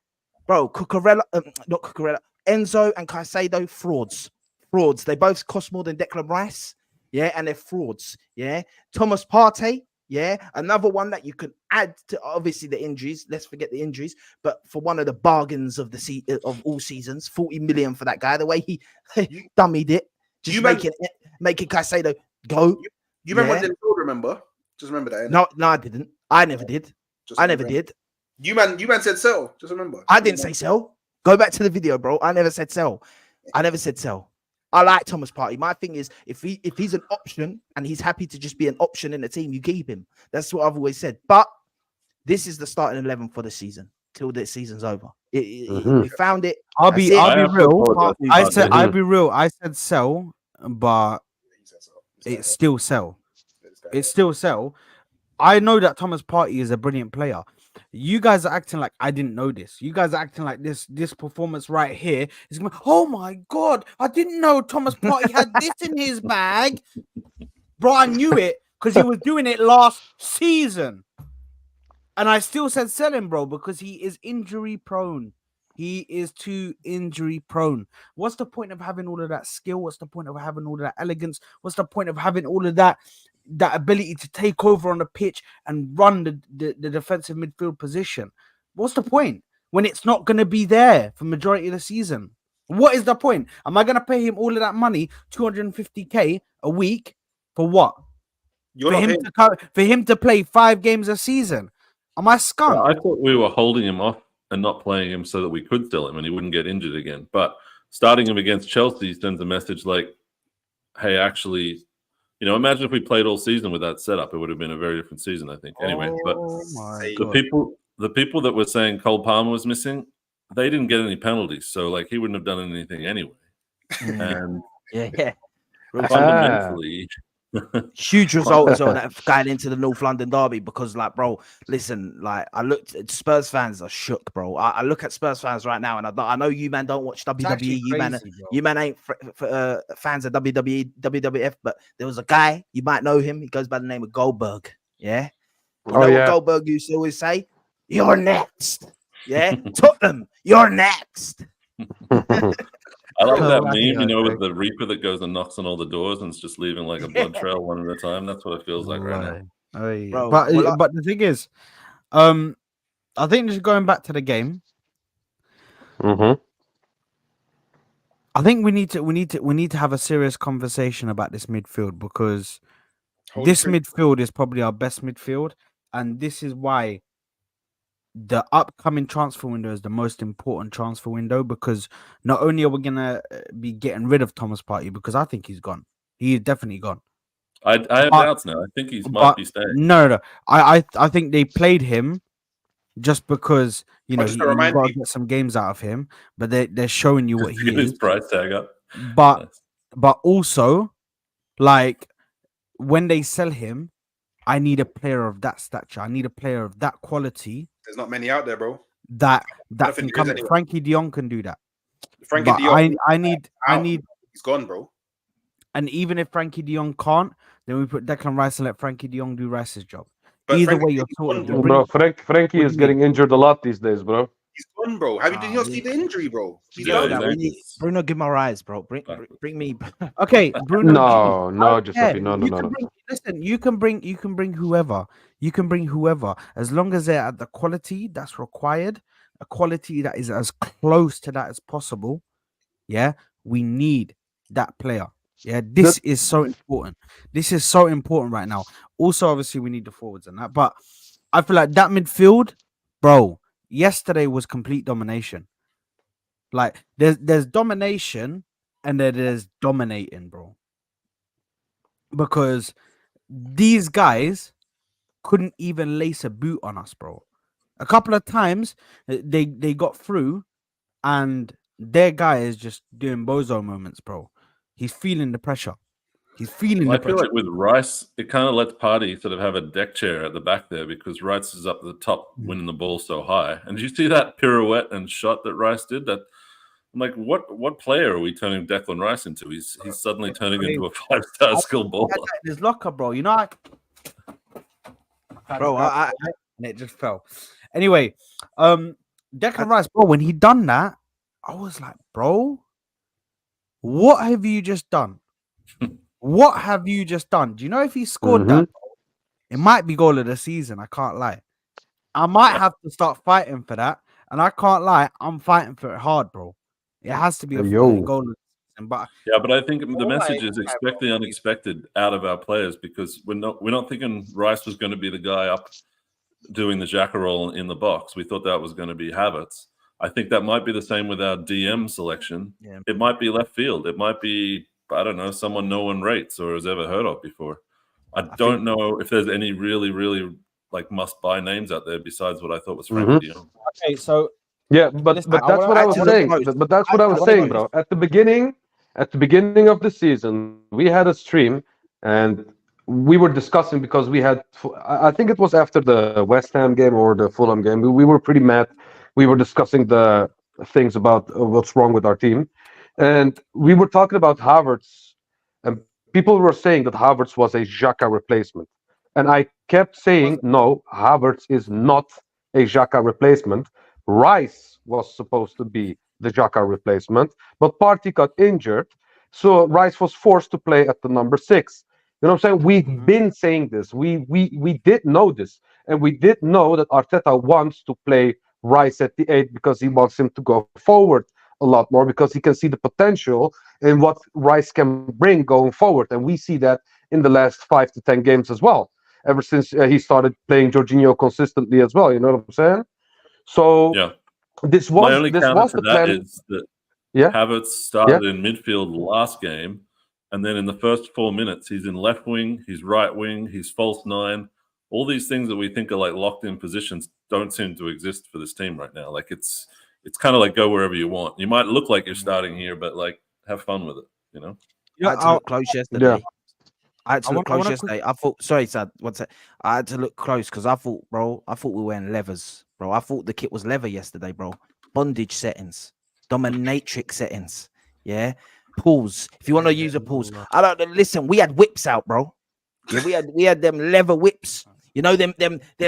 bro. Cucurella, not Cucurella. Enzo and Caicedo, frauds. Frauds. They both cost more than Declan Rice. Yeah, and they're frauds. Yeah, Thomas Partey. Yeah, another one that you can add to obviously the injuries. Let's forget the injuries, but for one of the bargains of of all seasons, 40 million for that guy. The way he dummied it, just making Caicedo go. You remember when they remember? Just remember that. No, I didn't. I never did. I never did. You man said sell. Just remember. I didn't say sell. Go back to the video, bro. I never said sell. I never said sell. I like Thomas Partey. My thing is, if he's an option and he's happy to just be an option in the team, you keep him. That's what I've always said. But this is the starting 11 for the season till the season's over. We found it. I'll be real. I said I'll be real. I said sell, but it's still sell. It's still sell. I know that Thomas Partey is a brilliant player. You guys are acting like I didn't know this. You guys are acting like this performance right here is going, oh my god, I didn't know Thomas Partey had this in his bag. Bro, I knew it because he was doing it last season. And I still said sell him, bro, because he is injury prone. He is too injury prone. What's the point of having all of that skill? What's the point of having all of that elegance? What's the point of having all of that ability to take over on the pitch and run the defensive midfield position? What's the point when it's not going to be there for majority of the season? What is the point? Am I going to pay him all of that money, 250k a week, for what? For him to play 5 games a season? Am I skunk? I thought we were holding him off and not playing him so that we could sell him and he wouldn't get injured again. But starting him against Chelsea sends a message like, hey, actually, imagine if we played all season with that setup, it would have been a very different season, I think. Anyway, but the people that were saying Cole Palmer was missing, they didn't get any penalties. So, like, he wouldn't have done anything anyway. And fundamentally... Huge result as well that going into the North London derby because, like, bro, listen, like, I looked at Spurs fans are shook, bro. I look at Spurs fans right now, and I know you man don't watch WWE. You man ain't fans of WWE, WWF, but there was a guy you might know him. He goes by the name of Goldberg. Yeah, what Goldberg used to always say? You're next. Yeah, Tottenham, you're next. I like that meme, with the Reaper that goes and knocks on all the doors and it's just leaving like a blood trail one at a time. That's what it feels like right now. Bro, but the thing is, I think just going back to the game, I think we need to have a serious conversation about this midfield because this midfield is probably our best midfield, and this is why the upcoming transfer window is the most important transfer window, because not only are we gonna be getting rid of Thomas Partey, because I think he's gone. He is definitely gone. I have doubts now. I think he might be staying. No. I think they played him just because you got to get some games out of him, but they're showing you what he is. His price tag up. But also, like, when they sell him, I need a player of that stature. I need a player of that quality. There's not many out there, bro. That can come. Anyway. Frankie De Jong can do that. Frankie De Jong. I need. He's gone, bro. And even if Frankie De Jong can't, then we put Declan Rice and let Frankie De Jong do Rice's job. But either way, you're sorted. Bro, Frankie is getting injured a lot these days, bro. He's gone, bro. Did you not see the injury, bro? He's done. Bruno Guimaraes, bro. Bring me. Okay, Bruno. No, Giuseppe. No. Listen, you can bring whoever. You can bring whoever, as long as they're at the quality that's required, a quality that is as close to that as possible. Yeah, we need that player. Yeah, this is so important. This is so important right now. Also, obviously, we need the forwards and that, but I feel like that midfield, bro. Yesterday was complete domination. Like there's domination and then there's dominating, bro. Because these guys couldn't even lace a boot on us, bro. A couple of times they got through, and their guy is just doing bozo moments, bro. He's feeling the pressure. He's feeling Well, the I feel pressure. like with Rice, it kind of lets Party sort of have a deck chair at the back there because Rice is up at the top, winning the ball so high. And did you see that pirouette and shot that Rice did? That I'm like, what player are we turning Declan Rice into? He's suddenly turning into a 5-star skill He had baller. that in his locker, bro. You know, Bro, and it just fell. Anyway, Declan Rice, bro. When he done that, I was like, bro, what have you just done? What have you just done? Do you know if he scored that, bro, it might be goal of the season. I can't lie. I might have to start fighting for that, and I can't lie. I'm fighting for it hard, bro. It has to be a Yo. goal of the season. But Yeah, but I think the message is like, expect the unexpected out of our players because we're not thinking Rice was going to be the guy up doing the jacker roll in the box. We thought that was going to be Havertz. I think that might be the same with our DM selection. Yeah. It might be left field. It might be, I don't know, someone no one rates or has ever heard of before. I don't know if there's any really, really like must-buy names out there besides what I thought was Frank de Jong. okay, so Yeah, but Listen, but I that's wanna what I add was to the saying. post. But that's what I was wanna saying, post. bro. At the beginning of the season, we had a stream, and we were discussing because we had. I think it was after the West Ham game or the Fulham game. We were pretty mad. We were discussing the things about what's wrong with our team, and we were talking about Havertz, and people were saying that Havertz was a Xhaka replacement, and I kept saying no, Havertz is not a Xhaka replacement. Rice was supposed to be the Xhaka replacement, but Partey got injured, so Rice was forced to play at the number 6. You know what I'm saying? We've been saying this. We did know this, and we did know that Arteta wants to play Rice at the 8 because he wants him to go forward a lot more because he can see the potential in what Rice can bring going forward, and we see that in the last 5 to 10 games as well. Ever since he started playing Jorginho consistently as well, you know what I'm saying? So Yeah. this My was only this counter was to the that plan. is that Yeah, Havertz started in midfield last game, and then in the first 4 minutes, he's in left wing, he's right wing, he's false 9. All these things that we think are like locked in positions don't seem to exist for this team right now. Like it's kind of like go wherever you want. You might look like you're starting here, but like have fun with it, you know? I had to look close yesterday. I had to look close yesterday. I thought, sorry, Sad, one sec. I had to look close because I thought, bro, we were wearing levers, bro. I thought the kit was leather yesterday, bro. Bondage settings, dominatrix settings, yeah. Pulls. If you want to use a pulls, I don't listen. We had whips out, bro. Yeah, we had them leather whips. You know them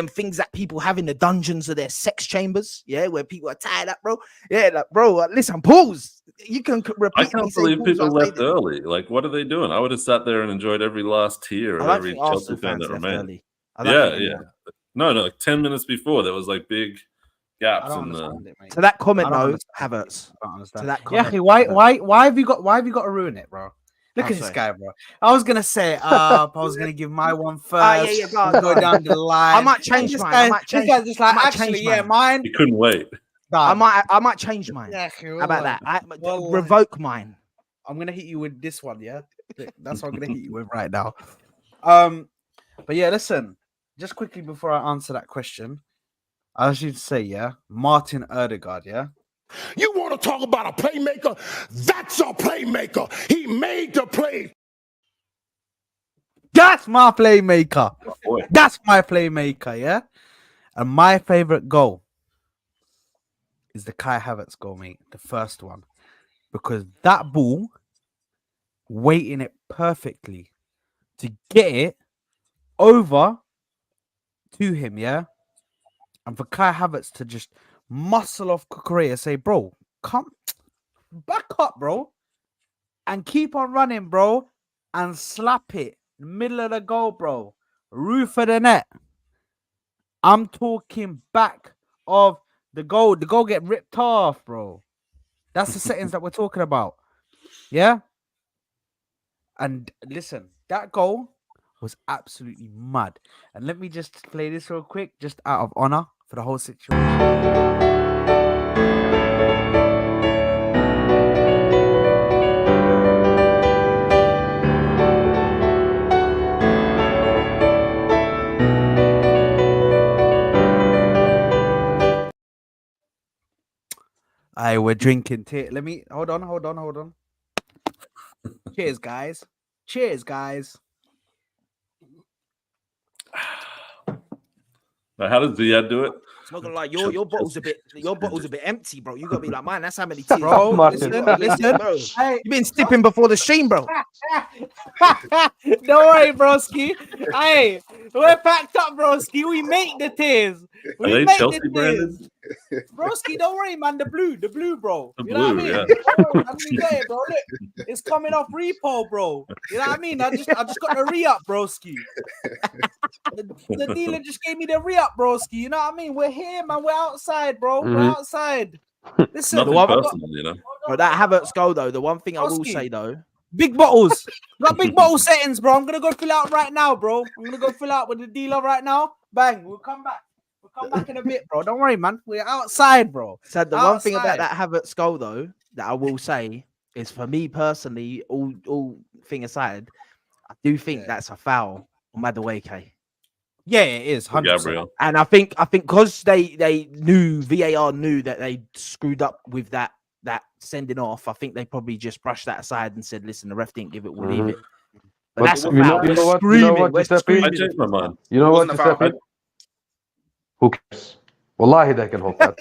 things that people have in the dungeons of their sex chambers, yeah, where people are tied up, bro. Yeah, like, bro, listen, pause. You can repeat. I can't believe people left early. Like, what are they doing? I would have sat there and enjoyed every last tear of every Chelsea fan that remained. Yeah. No, like 10 minutes before, there was like big gaps in the. To that comment, though, Havertz. I don't understand. To that comment, Yeah, why have you got to ruin it, bro? Look at this guy, bro. I was gonna say it up. I was gonna give my one first. Go down the line. I might change mine. This guy's just like, actually, yeah, mine. He couldn't wait. I might change mine. Yeah, How about that? Revoke mine. I'm gonna hit you with this one, yeah. That's what I'm gonna hit you with right now. But yeah, listen. Just quickly before I answer that question, I should say, yeah, Martin Odegaard, yeah. You want to talk about a playmaker? That's a playmaker. He made the play. That's my playmaker. Oh, That's my playmaker, yeah. And my favorite goal is the Kai Havertz goal, mate. The first one. Because that ball, weighting it perfectly to get it over to him, yeah. And for Kai Havertz to just muscle off Kukurea, say, bro, come back up, bro, and keep on running, bro, and slap it middle of the goal, bro, roof of the net. I'm talking back of the goal. The goal get ripped off, bro. That's the settings that we're talking about. Yeah. And listen, that goal was absolutely mad. And let me just play this real quick, just out of honor for the whole situation. Aye, we're drinking tea. Let me hold on. Cheers, guys. Cheers, guys. Now, how does Ziad do it? It's not gonna lie, your bottle's a bit empty, bro. You gotta be like, man, that's how many tears. Bro, Martin. listen. Bro. Hey, You've been sipping before the stream, bro. don't worry, broski. Hey, we're packed up, broski. We make the tears. Are they Chelsea branded? Broski, don't worry, man. The blue, bro. The You know what I blue, mean? yeah. Don't worry, man. We got it, bro. Look, it's coming off repo, bro. You know what I mean? I just got the re-up, broski. The dealer just gave me the re-up, broski. You know what I mean? We're here, man. We're outside, bro. We're Mhm. outside. Listen, Nothing one- personal, you know. Bro, that Havertz goal though, the one thing I will Broski. say though, big bottles. Got big bottle settings, bro. I'm gonna go fill out right now, bro. I'm gonna go fill out with the dealer right now. Bang. We'll come back. We'll come back in a bit, bro. Don't worry, man. We're outside, bro. so the one thing about Outside. that Havertz goal though, that I will say is for me personally, all thing aside, I do think Yeah. that's a foul on Madueke. Yeah, it is. 100%. Gabriel. And I think because they knew VAR knew that they screwed up with that sending off. I think they probably just brushed that aside and said, "Listen, the ref didn't give it. We'll leave Mhm. it." But But that's a you know- foul. you We're know what- you know screaming. what, We're Giuseppe? I screaming. changed my mind. You know what, Wasn't a foul. Giuseppe? Who cares? Wallahi, they can hold that.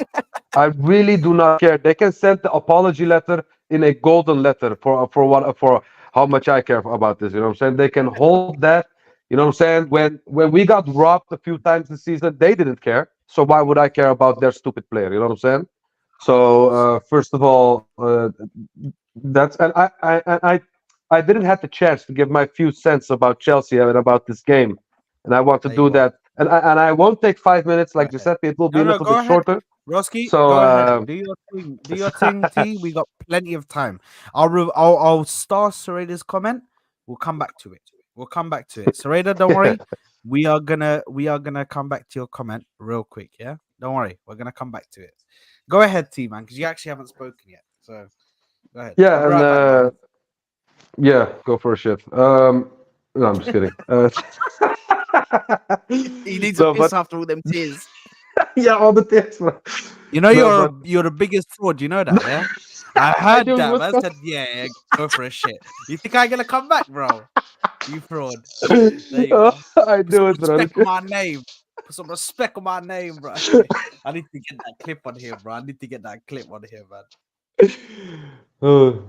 I really do not care. They can send the apology letter in a golden letter for how much I care about this. You know what I'm saying? They can hold that. You know what I'm saying? When we got robbed a few times this season, they didn't care. So why would I care about their stupid player? You know what I'm saying? So first of all, that's and I didn't have the chance to give my few cents about Chelsea and about this game, and I want to There do you that. And I won't take 5 minutes like Go ahead. Giuseppe. It will be No, a no, little go bit ahead. shorter. Roski, So, go ahead. Do your thing. Do your thing, T. We got plenty of time. I'll star Sereda's comment. We'll come back to it. Sereda, don't worry. We are gonna come back to your comment real quick. Yeah, don't worry. We're gonna come back to it. Go ahead, T man, because you actually haven't spoken yet. So go ahead. Yeah, I'll be and right back, guys. yeah, go for a shit. No, I'm just kidding. He needs No, a piss but after all them tears. yeah, all the tears. Man. You know No, you're the biggest fraud. You know that, yeah. I I heard knew that. you Man would. said, yeah, go for a shit. You think I'm gonna come back, bro? You fraud. There you are. I Put some knew it, bro. respect on my name. Put some respect on my name, bro. I need to get that clip on here, bro. Man.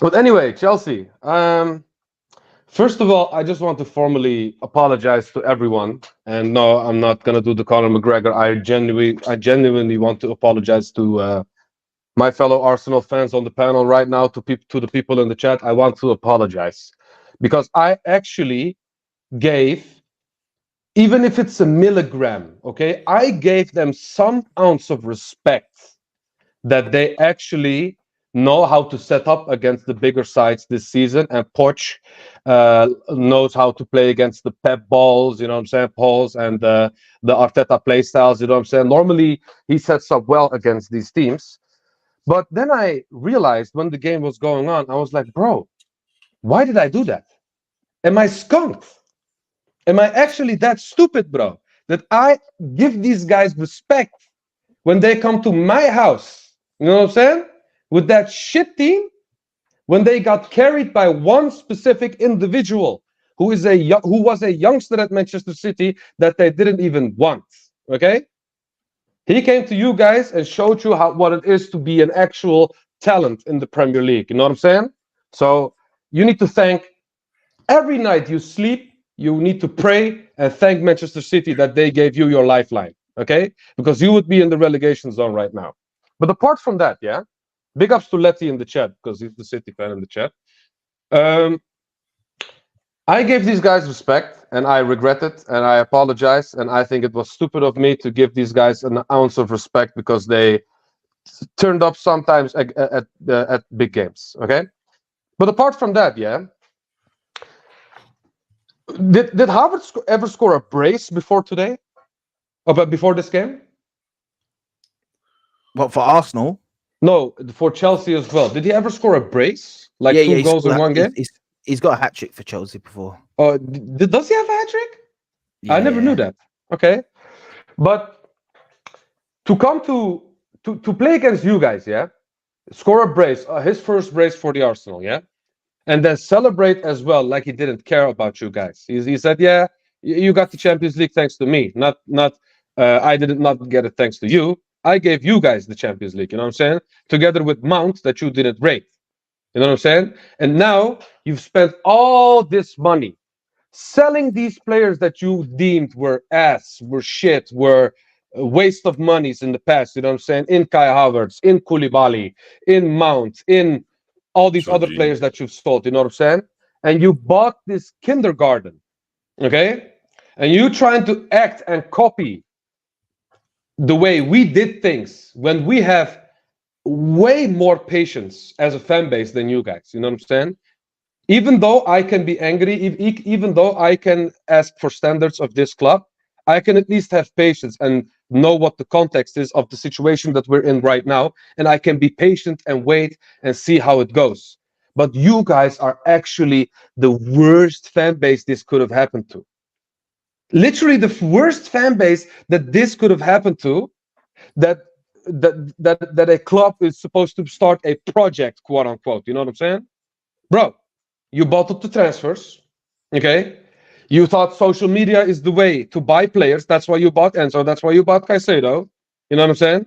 But anyway, Chelsea. First of all, I just want to formally apologize to everyone. And no, I'm not gonna do the Conor McGregor. I genuinely want to apologize to my fellow Arsenal fans on the panel right now, to the people in the chat. I want to apologize because I actually gave, even if it's a milligram, okay, I gave them some ounce of respect that they actually know how to set up against the bigger sides this season. And Poch knows how to play against the Pep balls, you know what I'm saying, Pauls, and the Arteta play styles, you know what I'm saying. Normally, he sets up well against these teams. But then I realized when the game was going on, I was like, bro, why did I do that? Am I skunked? Am I actually that stupid, bro? That I give these guys respect when they come to my house, you know what I'm saying? With that shit team, when they got carried by one specific individual who was a youngster at Manchester City that they didn't even want. Okay, he came to you guys and showed you what it is to be an actual talent in the Premier League. You know what I'm saying? So you need to thank, every night you sleep, you need to pray and thank Manchester City that they gave you your lifeline. Okay, because you would be in the relegation zone right now. But apart from that, yeah, big ups to Letty in the chat because he's the City fan in the chat. I gave these guys respect and I regret it and I apologize. And I think it was stupid of me to give these guys an ounce of respect because they turned up sometimes at big games. Okay. But apart from that, yeah. Did Harvard ever score a brace before today? But before this game? What, for Arsenal? No, for Chelsea as well. Did he ever score a brace? Like Yeah, two he goals in scored one game? He's got a hat trick for Chelsea before. Does he have a hat trick? I never Yeah. knew that. Okay. But to come to play against you guys, yeah, Score a brace, his first brace for the Arsenal, yeah, and then celebrate as well, like he didn't care about you guys. He said, "Yeah, you got the Champions League thanks to me, not I did not get it thanks to you. I gave you guys the Champions League." You know what I'm saying? Together with Mount that you didn't rate. You know what I'm saying? And now you've spent all this money selling these players that you deemed were ass, were shit, were a waste of monies in the past. You know what I'm saying? In Kai Havertz, in Koulibaly, in Mount, in all these other Jorginho. players that you've sold. You know what I'm saying? And you bought this kindergarten, okay? And you trying to act and copy the way we did things when we have way more patience as a fan base than you guys. You know what I'm saying? Even though I can be angry, even though I can ask for standards of this club, I can at least have patience and know what the context is of the situation that we're in right now. And I can be patient and wait and see how it goes. But you guys are actually the worst fan base this could have happened to. Literally the worst fan base that this could have happened to, that that a club is supposed to start a project, quote unquote. You know what I'm saying? Bro, you bought up the transfers, okay? You thought social media is the way to buy players. That's why you bought Enzo. That's why you bought Caicedo. You know what I'm saying?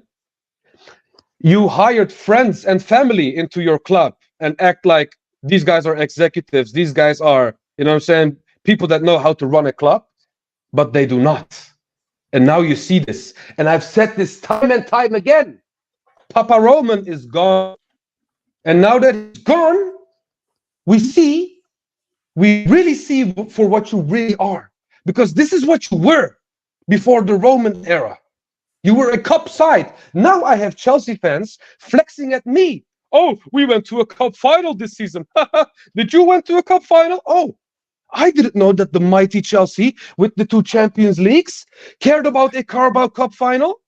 You hired friends and family into your club and act like these guys are executives. These guys are, you know what I'm saying, people that know how to run a club, but they do not. And now you see this. And I've said this time and time again. Papa Roman is gone. And now that he's gone, we really see for what you really are. Because this is what you were before the Roman era. You were a cup side. Now I have Chelsea fans flexing at me. Oh, we went to a cup final this season. Did you went to a cup final? Oh, I didn't know that the mighty Chelsea with the 2 Champions Leagues cared about a Carabao Cup final.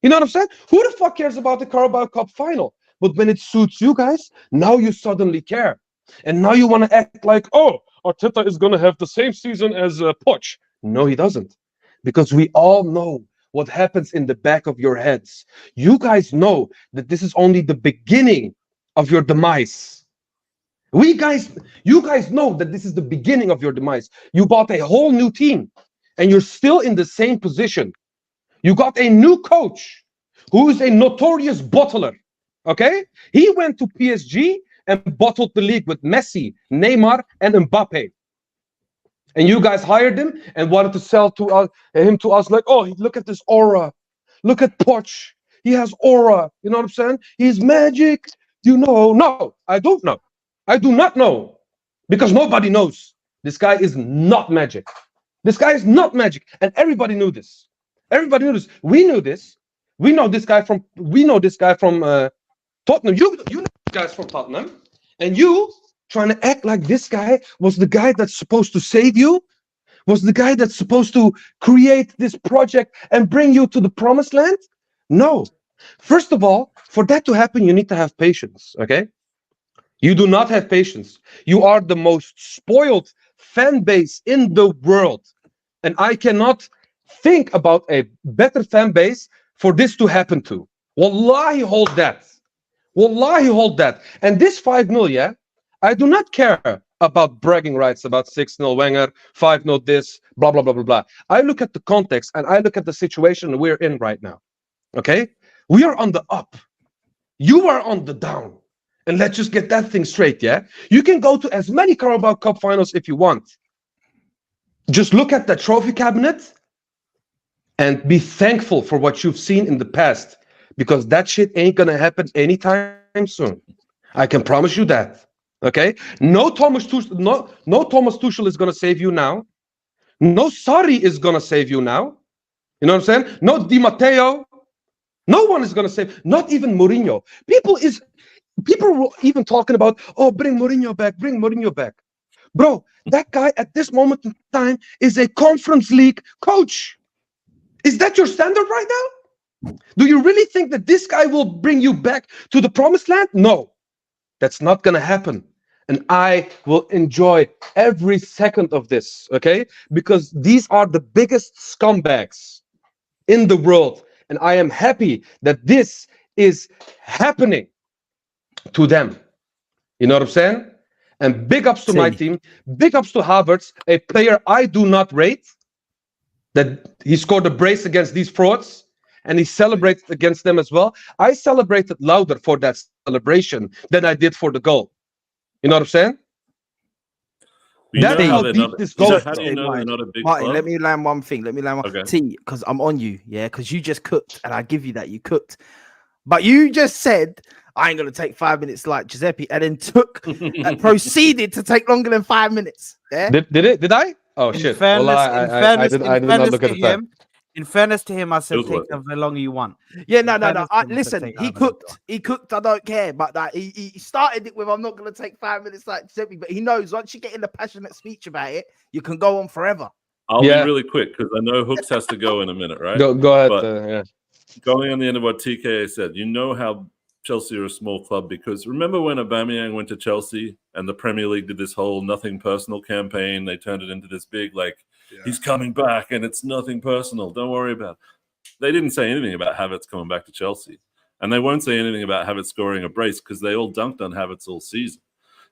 You know what I'm saying? Who the fuck cares about the Carabao Cup final? But when it suits you guys, now you suddenly care. And now you want to act like, oh, Arteta is going to have the same season as Poch. No, he doesn't. Because we all know what happens in the back of your heads. You guys know that this is only the beginning of your demise. You guys know that this is the beginning of your demise. You bought a whole new team and you're still in the same position. You got a new coach who is a notorious bottler. Okay? He went to PSG and bottled the league with Messi, Neymar, and Mbappe. And you guys hired him and wanted to sell him to us like, oh, look at this aura. Look at Poch. He has aura. You know what I'm saying? He's magic. You know? No, I don't know. I do not know. Because nobody knows. This guy is not magic. This guy is not magic. And everybody knew this. Everybody knew this. We knew this. We know this guy from Tottenham. You know guys from Tottenham. And you trying to act like this guy was the guy that's supposed to save you, was the guy that's supposed to create this project and bring you to the promised land? No. First of all, for that to happen, you need to have patience, okay? You do not have patience. You are the most spoiled fan base in the world. And I cannot think about a better fan base for this to happen to. Wallahi, hold that. Wallahi, hold that. And this 5-0, yeah, I do not care about bragging rights about 6-0 Wenger, 5-0 this, blah, blah, blah, blah, blah. I look at the context and I look at the situation we're in right now. Okay? We are on the up. You are on the down. And let's just get that thing straight, yeah? You can go to as many Carabao Cup finals if you want. Just look at the trophy cabinet and be thankful for what you've seen in the past, because that shit ain't gonna happen anytime soon. I can promise you that. Okay? No Thomas Tuchel is gonna save you now. No Sarri is gonna save you now. You know what I'm saying? No Di Matteo. No one is gonna save. Not even Mourinho. People were even talking about, oh, bring Mourinho back. Bring Mourinho back. Bro, that guy at this moment in time is a Conference League coach. Is that your standard right now? Do you really think that this guy will bring you back to the promised land? No, that's not going to happen. And I will enjoy every second of this, okay? Because these are the biggest scumbags in the world. And I am happy that this is happening. to them. You know what I'm saying? And big ups to my See. team. Big ups to Havertz, a player I do not rate. That he scored a brace against these frauds, and he celebrated against them as well. I celebrated louder for that celebration than I did for the goal. You know what I'm saying? You That's know how how they're deep not. this You know, goes, how do you bro. know they're not a big Martin, club? let me land one thing. Let me land one Okay. T, because I'm on you, yeah, because you just cooked, and I give you that you cooked. But you just said I ain't gonna take 5 minutes like Giuseppe, and then proceeded to take longer than 5 minutes. Yeah. Did I? Oh In shit. Well, fairness, in fairness, I did not look at to the time. him, in fairness to him, I It said was take worth it. however long you want. Yeah, In no. fairness to him, I said, Listen, take he however long you cooked. He cooked. I don't care, but that he started it with, "I'm not gonna take 5 minutes like Giuseppe," but he knows once you get in the passionate speech about it, you can go on forever. I'll be Yeah. really quick because I know Hooks has to go in a minute, right? Go ahead. But Yeah. going on the end of what TK said, you know how Chelsea are a small club because remember when Aubameyang went to Chelsea and the Premier League did this whole nothing personal campaign? They turned it into this big, like, he's coming back and it's nothing personal. Don't worry about it. They didn't say anything about Havertz coming back to Chelsea. And they won't say anything about Havertz scoring a brace because they all dunked on Havertz all season.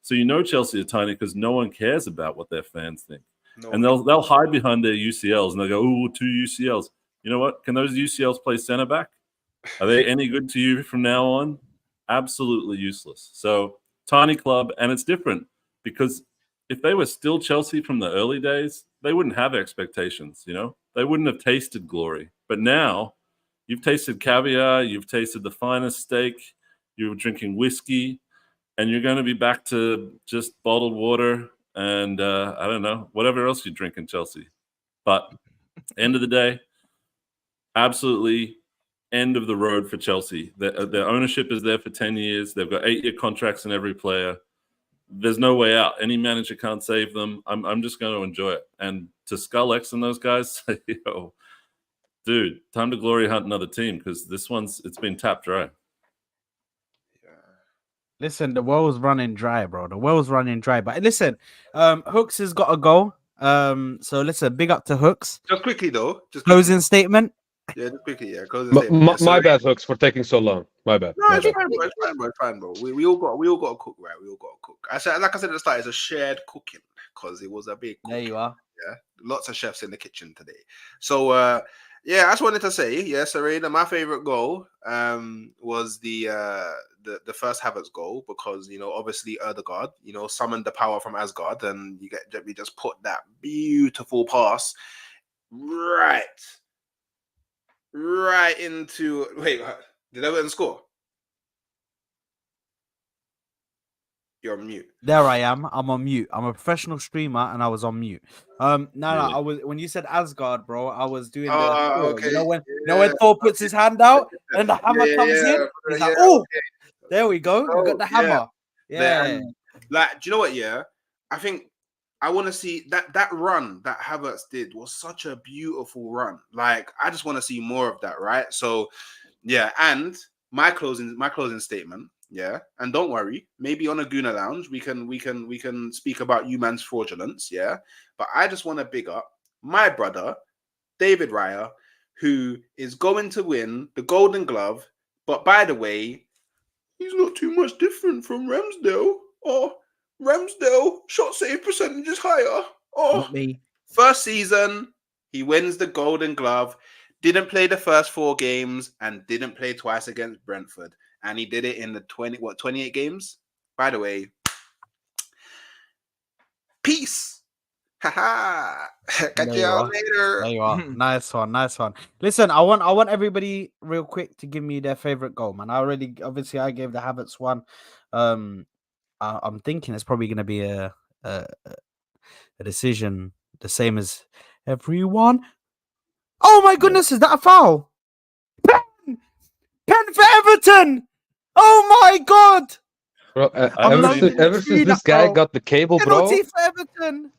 So you know Chelsea are tiny because no one cares about what their fans think. No, And they'll hide behind their UCLs and they'll go, "Oh, 2 UCLs." You know what? Can those UCLs play center back? Are they any good to you from now on? Absolutely useless. So tiny club, and it's different because if they were still Chelsea from the early days, they wouldn't have expectations. You know, they wouldn't have tasted glory. But now, you've tasted caviar, you've tasted the finest steak, you're drinking whiskey, and you're going to be back to just bottled water and I don't know whatever else you drink in Chelsea. But end of the day, absolutely end of the road for Chelsea. Their ownership is there for 10 years. They've got 8-year contracts in every player. There's no way out. Any manager can't save them. I'm just going to enjoy it. And to Skull X and those guys, yo, dude, time to glory hunt another team because it's been tapped dry. Listen, the well's running dry, bro. The well's running dry. But listen, Hooks has got a goal. So listen, big up to Hooks. just quickly though, Closing statement. Yeah, just quickly, yeah. Closing statement. My, Yeah, so- my bad, Hooks, for taking so long. My bad. No, My it's bad. fine, bro. It's fine, bro. It's fine, bro. We all got to cook, right? We all got to cook. I said, like I said at the start, it's a shared cooking because it was a big. There you are. Yeah, lots of chefs in the kitchen today. So, yeah, I just wanted to say, yeah, Serena, my favorite goal was the first Havertz goal because obviously Erdegaard, summoned the power from Asgard, and we just put that beautiful pass right into. Wait, did Everton score? You're on mute. There I am. I'm on mute. I'm a professional streamer and I was on mute. No, Really? I was when you said Asgard, bro, I was doing the Okay. you know when Thor puts his hand out and the hammer comes in? He's like, oh, there we go. We got the hammer. Yeah. Like, do you know what? Yeah, I think I want to see that run that Havertz did was such a beautiful run. Like, I just want to see more of that, right? So, yeah, and my closing statement. Yeah, and don't worry, maybe on a Guna Lounge we can speak about you man's fraudulence. Yeah, but I just want to big up my brother David Raya, who is going to win the Golden Glove. But by the way, he's not too much different from Ramsdale. Or Ramsdale shot save percentage is higher. Not me. First season he wins the Golden Glove. Didn't play the first 4 games and didn't play twice against Brentford. And he did it in the 28 games. By the way, peace. Haha. Catch you all later. There you are. Nice one. Listen, I want everybody real quick to give me their favorite goal, man. Obviously I gave the Havertz one. I'm thinking it's probably gonna be a decision the same as everyone. Oh my goodness, is that a foul? Pen for Everton! Oh my god! Bro, I've ever since this guy got the cable, bro. Penalty for Everton!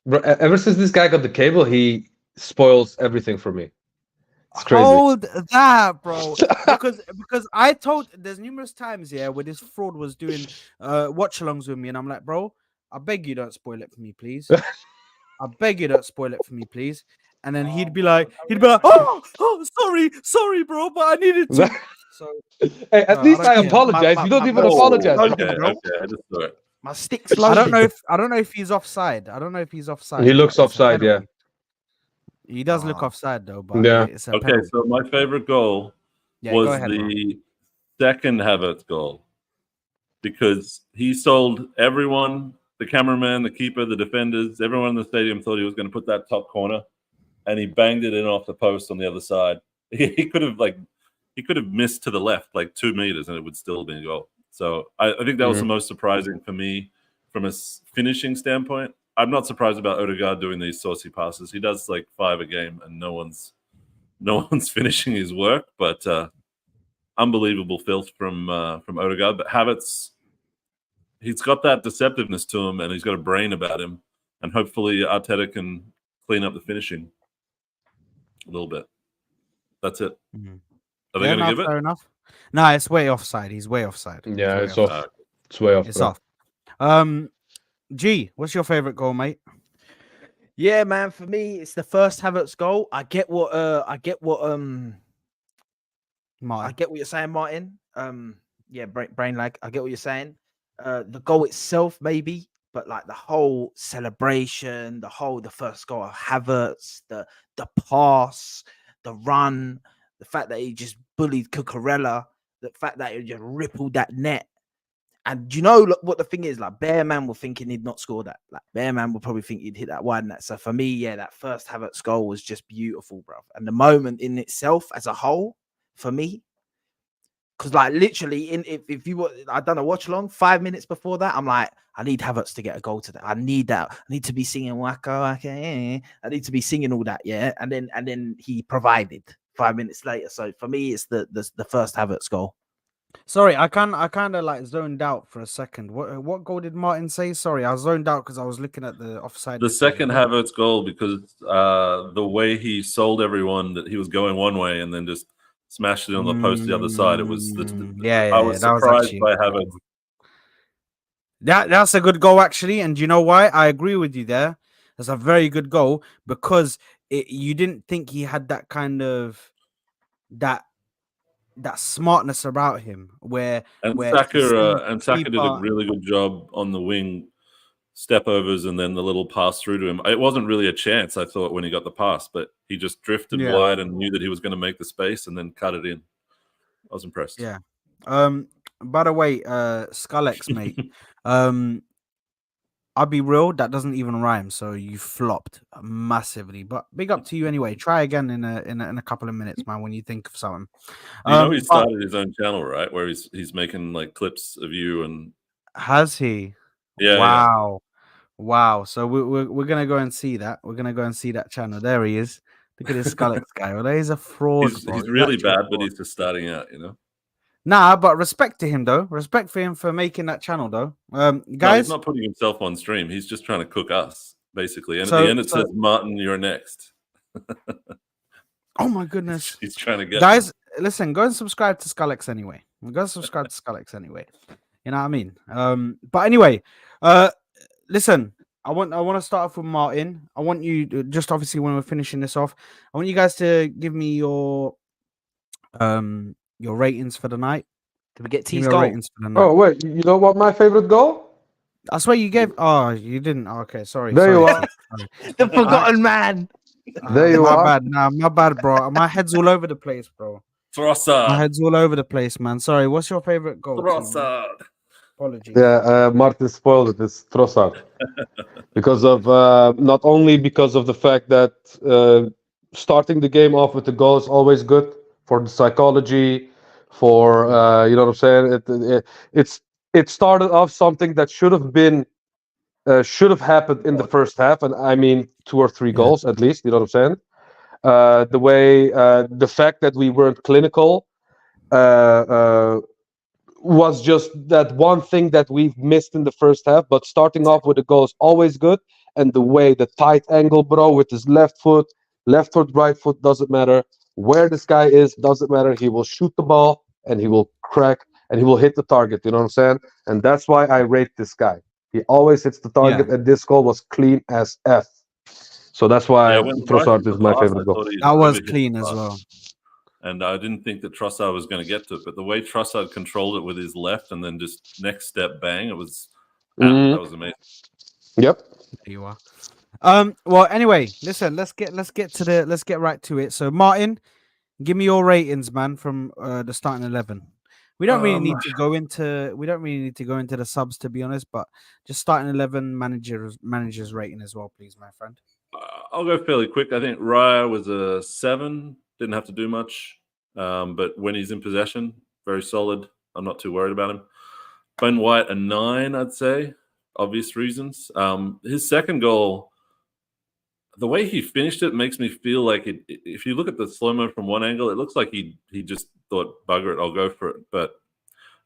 Bro, ever since this guy got the cable, he spoils everything for me. It's crazy. Hold that, bro. because I told there's numerous times where this fraud was doing watch-alongs with me, and I'm like, bro, I beg you don't spoil it for me, please. I beg you don't spoil it for me, please. And then he'd be like, oh, sorry, bro, but I needed to. So Hey, at I least don't I care. apologize. You don't even Oh, apologize. okay, Slowly, bro. okay. I just saw it. My stick slowly. I don't know if he's offside. I don't know if he's offside. He but looks it's a offside, yeah. penalty. He does look Ah. offside though, but Yeah. it's a Okay, penalty. so my favorite goal Yeah, go was ahead, bro. the second Havertz goal because he sold everyone, the cameraman, the keeper, the defenders, everyone in the stadium thought he was going to put that top corner, and he banged it in off the post on the other side. He could have missed to the left like 2 meters and it would still be a goal. So I think that was the most surprising for me from a finishing standpoint. I'm not surprised about Odegaard doing these saucy passes. He does like 5 a game and no one's finishing his work, but unbelievable filth from Odegaard. But Havertz, he's got that deceptiveness to him, and he's got a brain about him. And hopefully, Arteta can clean up the finishing a little bit. That's it. Mhm. Are they going to give it? Fair enough. No, it's way offside. He's way offside. He's Yeah, way it's offside. off. It's way off, It's bro. off. G, what's your favorite goal, mate? Yeah, man. For me, it's the first Havertz goal. I get what Martin. you're saying, Martin. Yeah, brain lag. I get what you're saying. The goal itself, maybe, but like the whole celebration, the first goal of Havertz, the pass, the run, the fact that he just bullied Cucurella, the fact that he just rippled that net. And you know what the thing is? Like, Bear Man will thinking he'd not score that. Like, Bear Man will probably think he'd hit that wide net. So for me, yeah, that first Havertz goal was just beautiful, bro. And the moment in itself, as a whole, for me, because like literally, if you were, I done a watch along 5 minutes before that, I'm like, I need Havertz to get a goal today. I need that. I need to be singing Waka Waka. I need to be singing all that, yeah. And then he provided 5 minutes later. So for me, it's the first Havertz goal. Sorry, I kind of like zoned out for a second. What goal did Martin say? Sorry, I zoned out because I was looking at the offside. The decision. second Havertz goal, because the way he sold everyone that he was going one way and then just smashed it on the post the other side. It was I was that was surprised actually by Havertz. that's a good goal actually, and you know why? I agree with you there. That's a very good goal because you didn't think he had that kind of that smartness about him where And he sees Saka did a keeper- really good job on the wing, step overs, and then the little pass through to him. It wasn't really a chance, I thought, when he got the pass, but he just drifted Yeah. wide and knew that he was going to make the space and then cut it in. I was impressed. Yeah. By the way, Skullex, mate. I'll be real, that doesn't even rhyme, so you flopped massively. But big up to you anyway. Try again in a couple of minutes, man, when you think of something. You know, he but- started his own channel, right? Where he's making like clips of you and Has he? yeah. Wow. Wow. So we're gonna go and see that. We're gonna go and see that channel. There he is. Look at this Skullex guy. Well, he's a fraud. He's bro. really actually a bad, but fraud. he's just starting out, you know. Nah, but respect to him though. Respect for him for making that channel though. No, Guys, he's not putting himself on stream. He's just trying to cook us, basically. And So- at the end, it so- says, "Martin, you're next." oh my goodness. He's trying to get Guys, listen, go and subscribe to Skullex anyway. Go and subscribe to Skullex anyway. You know what I mean? But anyway, listen, I want to start off with Martin. I want you just obviously when we're finishing this off, I want you guys to give me your ratings for the night. Did we get Give me T's your goal? ratings for the night. Oh, wait. You know what my favorite goal? I swear you gave. Oh, you didn't. Oh, okay, sorry. There sorry, you are. T, sorry. The forgotten man. There you my are. bad. Nah, my bad, bro. My head's all over the place, bro. My Trossard. head's all over the place, man. Sorry. What's your favorite goal? T, man? Trossard. Apologies. Yeah, Martin spoiled it. It's Trossard. Because of not only because of the fact that starting the game off with the goal is always good for the psychology, for you know what I'm saying. It started off something that should have happened in the first half, and I mean 2 or 3 goals at least. You know what I'm saying. The fact that we weren't clinical was just that one thing that we've missed in the first half. But starting off with a goal is always good, and the way the tight angle, bro, with his left foot, right foot, doesn't matter where this guy is, doesn't matter. He will shoot the ball and he will crack and he will hit the target. You know what I'm saying? And that's why I rate this guy. He always hits the target, and this goal was clean as F. So that's why Yeah, when Trossard Rice is my pass, favorite I goal. thought he That was overhit clean the as pass. well. And I didn't think that Trossard was going to get to it, but the way Trossard controlled it with his left and then just next step bang, it was that was amazing. Yep. There you are. Well, anyway, listen, let's get right to it. So, Martin, give me your ratings, man, from the starting 11. We don't really need to go into the subs, to be honest, but just starting 11 managers rating as well, please, my friend. I'll go fairly quick. I think Raya was a 7. Didn't have to do much, but when he's in possession, very solid. I'm not too worried about him. Ben White a 9, I'd say. Obvious reasons. His second goal, the way he finished it makes me feel like if you look at the slow-mo from one angle, it looks like he just thought, bugger it, I'll go for it. But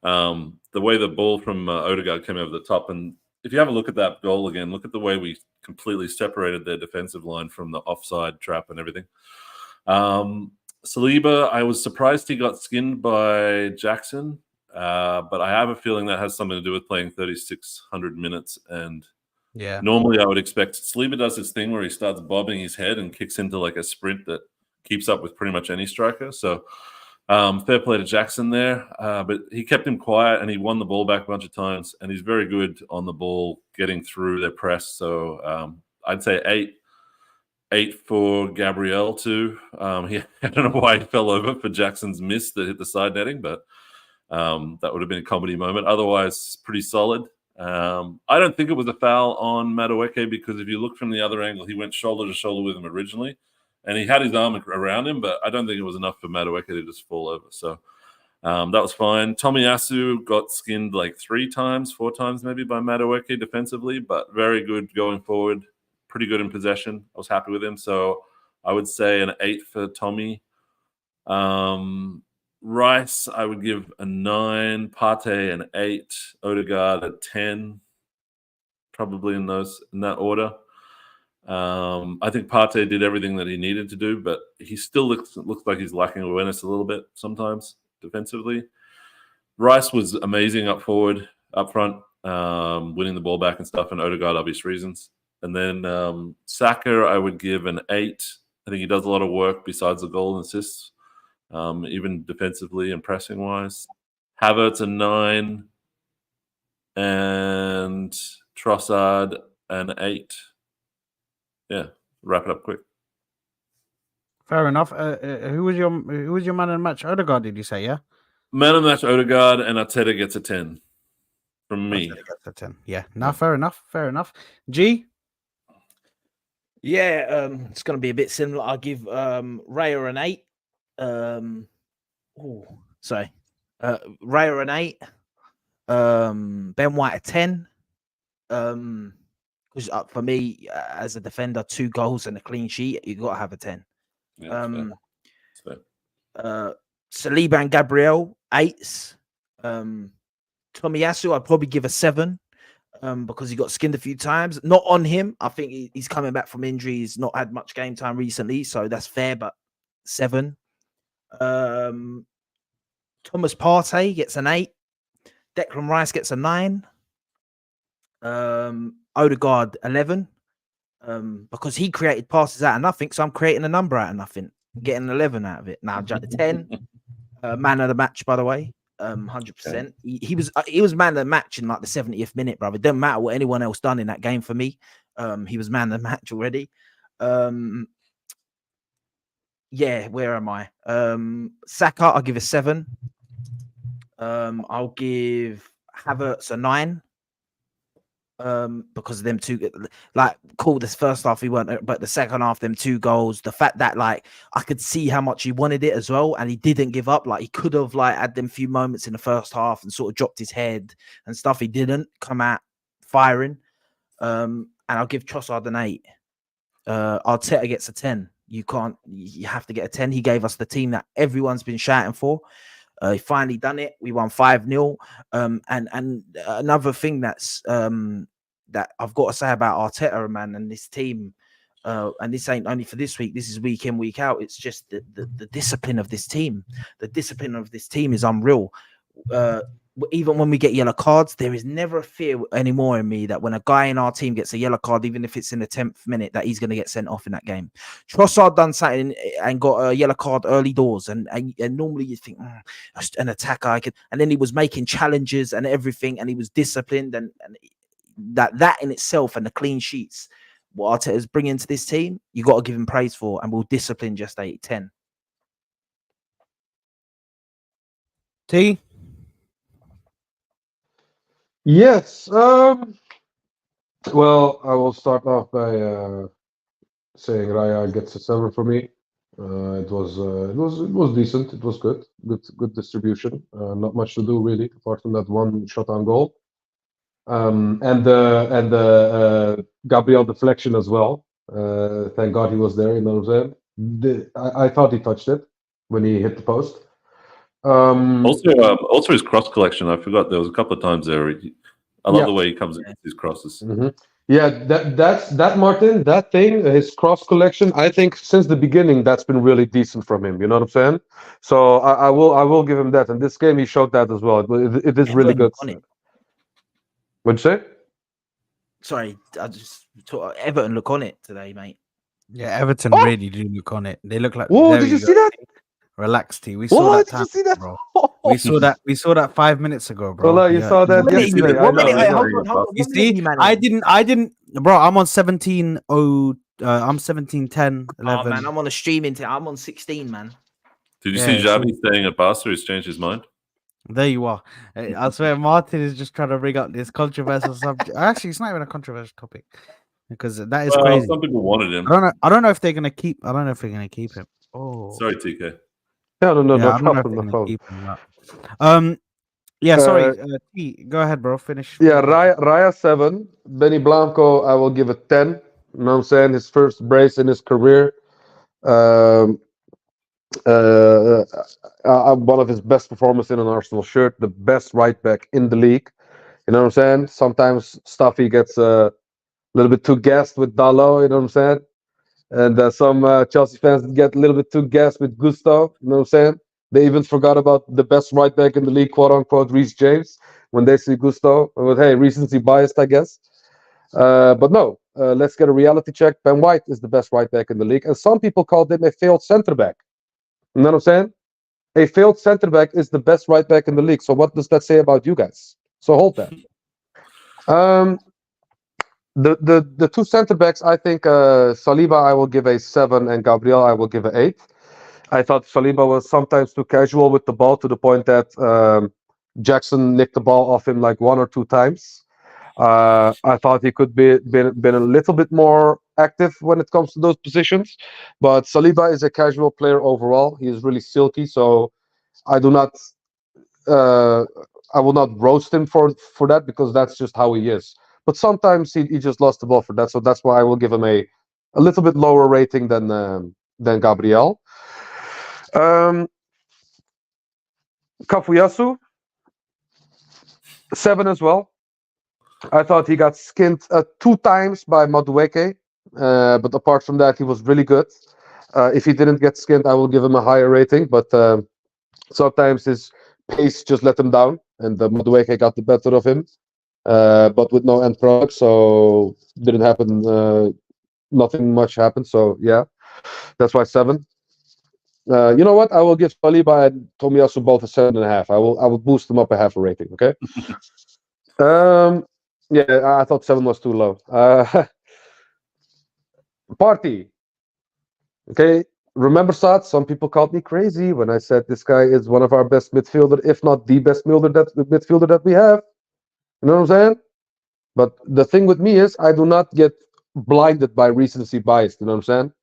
the way the ball from Odegaard came over the top, and if you have a look at that goal again, look at the way we completely separated their defensive line from the offside trap and everything. Saliba, I was surprised he got skinned by Jackson, but I have a feeling that has something to do with playing 3,600 minutes. And yeah, normally I would expect Saliba does this thing where he starts bobbing his head and kicks into like a sprint that keeps up with pretty much any striker. So fair play to Jackson there, but he kept him quiet and he won the ball back a bunch of times, and he's very good on the ball, getting through their press. So I'd say 8 for Gabriel too. I don't know why he fell over for Jackson's miss that hit the side netting, but that would have been a comedy moment. Otherwise, pretty solid. I don't think it was a foul on Madueke, because if you look from the other angle, he went shoulder to shoulder with him originally, and he had his arm around him, but I don't think it was enough for Madueke to just fall over. So that was fine. Tomiyasu got skinned like 4 times maybe by Madueke defensively, but very good going forward. Pretty good in possession. I was happy with him. So I would say an 8 for Tommy. Rice, I would give a 9. Partey an 8. Odegaard a 10. Probably in that order. I think Partey did everything that he needed to do, but he still looks like he's lacking awareness a little bit sometimes defensively. Rice was amazing up front, winning the ball back and stuff, and Odegaard, obvious reasons. And then Saka, I would give an 8. I think he does a lot of work besides the goal and assists, even defensively and pressing-wise. Havertz a 9. And Trossard an 8. Yeah, wrap it up quick. Fair enough. Who was your man of the match? Odegaard, did you say? Yeah. Man of the match, Odegaard, and Arteta gets a 10 from me. Arteta gets a 10. Yeah. No, fair enough. Fair enough. G. Yeah, it's going to be a bit similar. I'll give Raya an 8. Raya an 8. Ben White a 10. Because for me, as a defender, 2 goals and a clean sheet, you got to have a 10. Yeah, Saliba and Gabriel 8s. Tomiyasu, I'd probably give a 7. Because he got skinned a few times. Not on him. I think he's coming back from injury. He's not had much game time recently, so that's fair, but 7. Thomas Partey gets an 8. Declan Rice gets a 9. Odegaard 11. Because he created passes out of nothing, so I'm creating a number out of nothing. Getting 11 out of it. Now 10. Man of the match, by the way. 100%. He was man of the match in like the 70th minute, brother. It doesn't matter what anyone else done in that game for me. He was man of the match already. Yeah, where am I? Saka, I'll give a 7. I'll give Havertz a 9. Because of them 2, like, cool, this first half he weren't, but the second half, them 2 goals, the fact that like I could see how much he wanted it as well, and he didn't give up. Like, he could have like had them few moments in the first half and sort of dropped his head and stuff. He didn't come out firing. And I'll give Trossard an 8. Arteta gets a 10. You have to get a 10. He gave us the team that everyone's been shouting for. He finally done it. We won 5-0. And another thing that's that I've got to say about Arteta, man, and this team, and this ain't only for this week. This is week in, week out. It's just the discipline of this team. The discipline of this team is unreal. even when we get yellow cards, there is never a fear anymore in me that when a guy in our team gets a yellow card, even if it's in the 10th minute, that he's going to get sent off in that game. Trossard done something and got a yellow card early doors, and normally you think an attacker, and then he was making challenges and everything, and he was disciplined, and that in itself and the clean sheets, what Arteta's bringing to this team, you got to give him praise for, and we'll discipline just 8-10. T. Yes. Well, I will start off by saying Raya gets a 7 for me. It was decent. It was good distribution. Not much to do really, apart from that one shot on goal. And the Gabriel deflection as well. Thank God he was there. You know what I'm saying? I thought he touched it when he hit the post. Also his cross collection. I forgot there was a couple of times there. I love the way he comes against his crosses. Mm-hmm. Yeah, that's Martin. That thing, his cross collection. I think since the beginning, that's been really decent from him. You know what I'm saying? So I will give him that. And this game, he showed that as well. It is really good. What'd you say? Sorry, I just thought Everton look on it today, mate. Yeah, Everton really do look on it. They look like. Whoa! Did you see that? Relax, T. We saw that. Did you see that, bro? We saw that 5 minutes ago, bro. Well, you saw that yesterday. Hold on. You see, I didn't, bro. I'm on 17. I'm 17, 10, 11. Oh man, I'm on a streaming. I'm on 16, man. Did you see Xavi saying at Barca he's changed his mind? There you are. I swear, Martin is just trying to bring up this controversial subject. Actually, it's not even a controversial topic because that is crazy. Some people wanted him. I don't know if they're gonna keep. I don't know if they're gonna keep him. Oh, sorry, TK. No problem. Yeah, sorry. T, go ahead, bro. Finish. Yeah, Raya 7. Benny Blanco, I will give it 10. You know what I'm saying? His first brace in his career. One of his best performances in an Arsenal shirt. The best right back in the league. You know what I'm saying? Sometimes Stuffy gets a little bit too gassed with Dallo. You know what I'm saying? And some Chelsea fans get a little bit too gassed with Gusto. You know what I'm saying? They even forgot about the best right back in the league, quote unquote, Reece James, when they see Gusto. But hey, recency biased, I guess. But no, let's get a reality check. Ben White is the best right back in the league. And some people called him a failed center back. You know what I'm saying? A failed center back is the best right back in the league. So what does that say about you guys? So hold that. The two center backs, I think Saliba I will give a 7 and Gabriel I will give an 8. I thought Saliba was sometimes too casual with the ball to the point that Jackson nicked the ball off him like 1 or 2 times. I thought he could been a little bit more active when it comes to those positions, but Saliba is a casual player overall. He is really silky, so I do not. I will not roast him for that because that's just how he is. But sometimes he just lost the ball for that, so that's why I will give him a little bit lower rating than Gabriel. Kafuyasu, 7 as well. I thought he got skinned 2 times by Madueke, but apart from that, he was really good. If he didn't get skinned, I will give him a higher rating, but sometimes his pace just let him down, and Madueke got the better of him, but with no end product, so didn't happen. Nothing much happened, so yeah, that's why 7. You know what? I will give Saliba and Tomiyasu both a 7.5. I will boost them up a half a rating. Okay. Yeah, I thought 7 was too low. Party. Okay. Remember, Saad, some people called me crazy when I said this guy is one of our best midfielder, if not the best midfielder that we have. You know what I'm saying? But the thing with me is I do not get blinded by recency bias. You know what I'm saying?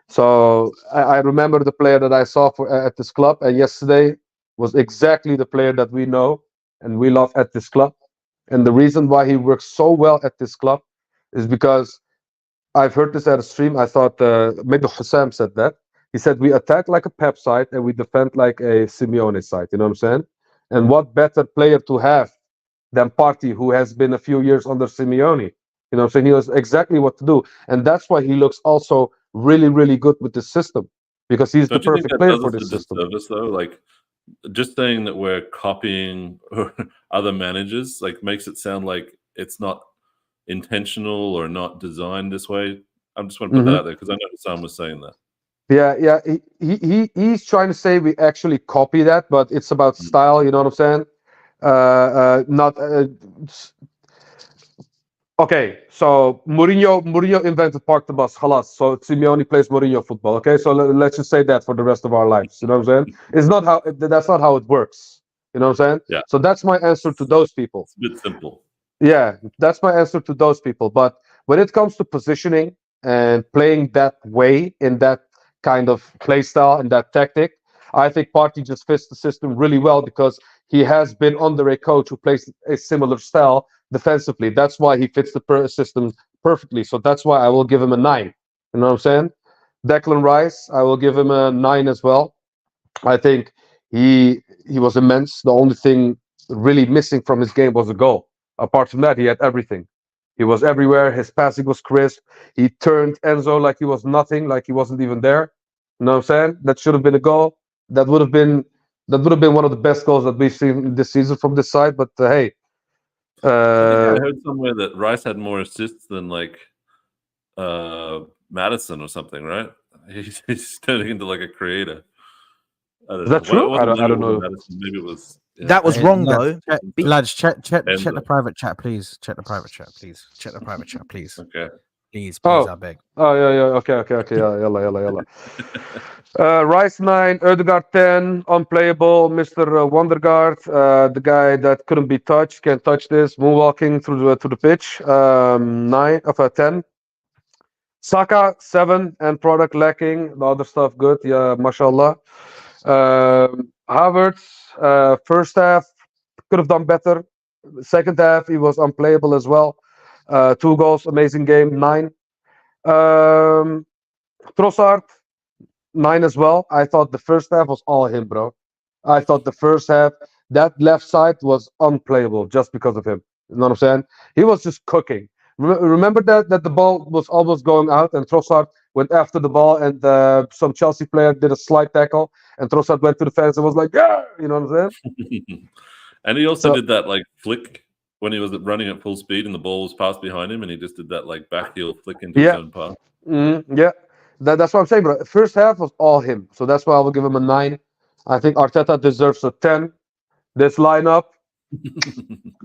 So I remember the player that I saw at this club, and yesterday was exactly the player that we know and we love at this club. And the reason why he works so well at this club is because I've heard this at a stream. I thought maybe Hussam said that. He said we attack like a Pep side and we defend like a Simeone side. You know what I'm saying? And what better player to have than Partey, who has been a few years under Simeone? You know what I'm saying? He knows exactly what to do. And that's why he looks also really, really good with this system, because he's the perfect player for this system. Service, though? Like, just saying that we're copying other managers like makes it sound like it's not intentional or not designed this way. I just want to put that out there because I know Sam was saying that. Yeah. He's trying to say we actually copy that, but it's about style. You know what I'm saying? Not. Okay, so Mourinho invented park the bus, halas. So Simeone plays Mourinho football. Okay, so let's just say that for the rest of our lives. You know what I'm saying? It's not how that's not how it works. You know what I'm saying? Yeah. So that's my answer to those people. It's a bit simple. Yeah, that's my answer to those people. But when it comes to positioning and playing that way in that kind of play style and that tactic, I think Partey just fits the system really well because he has been under a coach who plays a similar style defensively. That's why he fits the system perfectly. So that's why I will give him a 9. You know what I'm saying? Declan Rice, I will give him a 9 as well. I think he was immense. The only thing really missing from his game was a goal. Apart from that, he had everything. He was everywhere. His passing was crisp. He turned Enzo like he was nothing, like he wasn't even there. You know what I'm saying? That should have been a goal. That would have been one of the best goals that we've seen this season from this side. But hey, I think I heard somewhere that Rice had more assists than like Madison or something, right? He's turning into like a creator. I don't is know. that true? Well, I don't know. Madison. Maybe it was. Yeah. That was Hey, wrong lads, though. lads, check the Enzo. private chat, please. Check the private chat, please. Check the private chat, please. Okay. Please, Oh. I beg. Oh yeah. Okay. Yalla. Rice 9, Ødegaard 10, unplayable. Mr. Wondergaard, the guy that couldn't be touched, can't touch this, moonwalking through to the pitch. 9 of 10. Saka 7, and product lacking. The other stuff good. Yeah, mashallah. Havertz, first half could have done better. Second half he was unplayable as well. 2 goals, amazing game. 9. Trossard 9 as well. I thought the first half was all him, bro. I thought the first half, that left side was unplayable just because of him. You know what I'm saying? He was just cooking. Remember that the ball was almost going out and Trossard went after the ball and some Chelsea player did a slide tackle and Trossard went to the fence and was like, yeah, you know what I'm saying? And he also So- did that like flick when he was running at full speed and the ball was passed behind him, and he just did that like back heel flick into his Yeah. own pass. Yeah, that's what I'm saying, bro. First half was all him, so that's why I will give him a 9. I think Arteta deserves a 10. This lineup,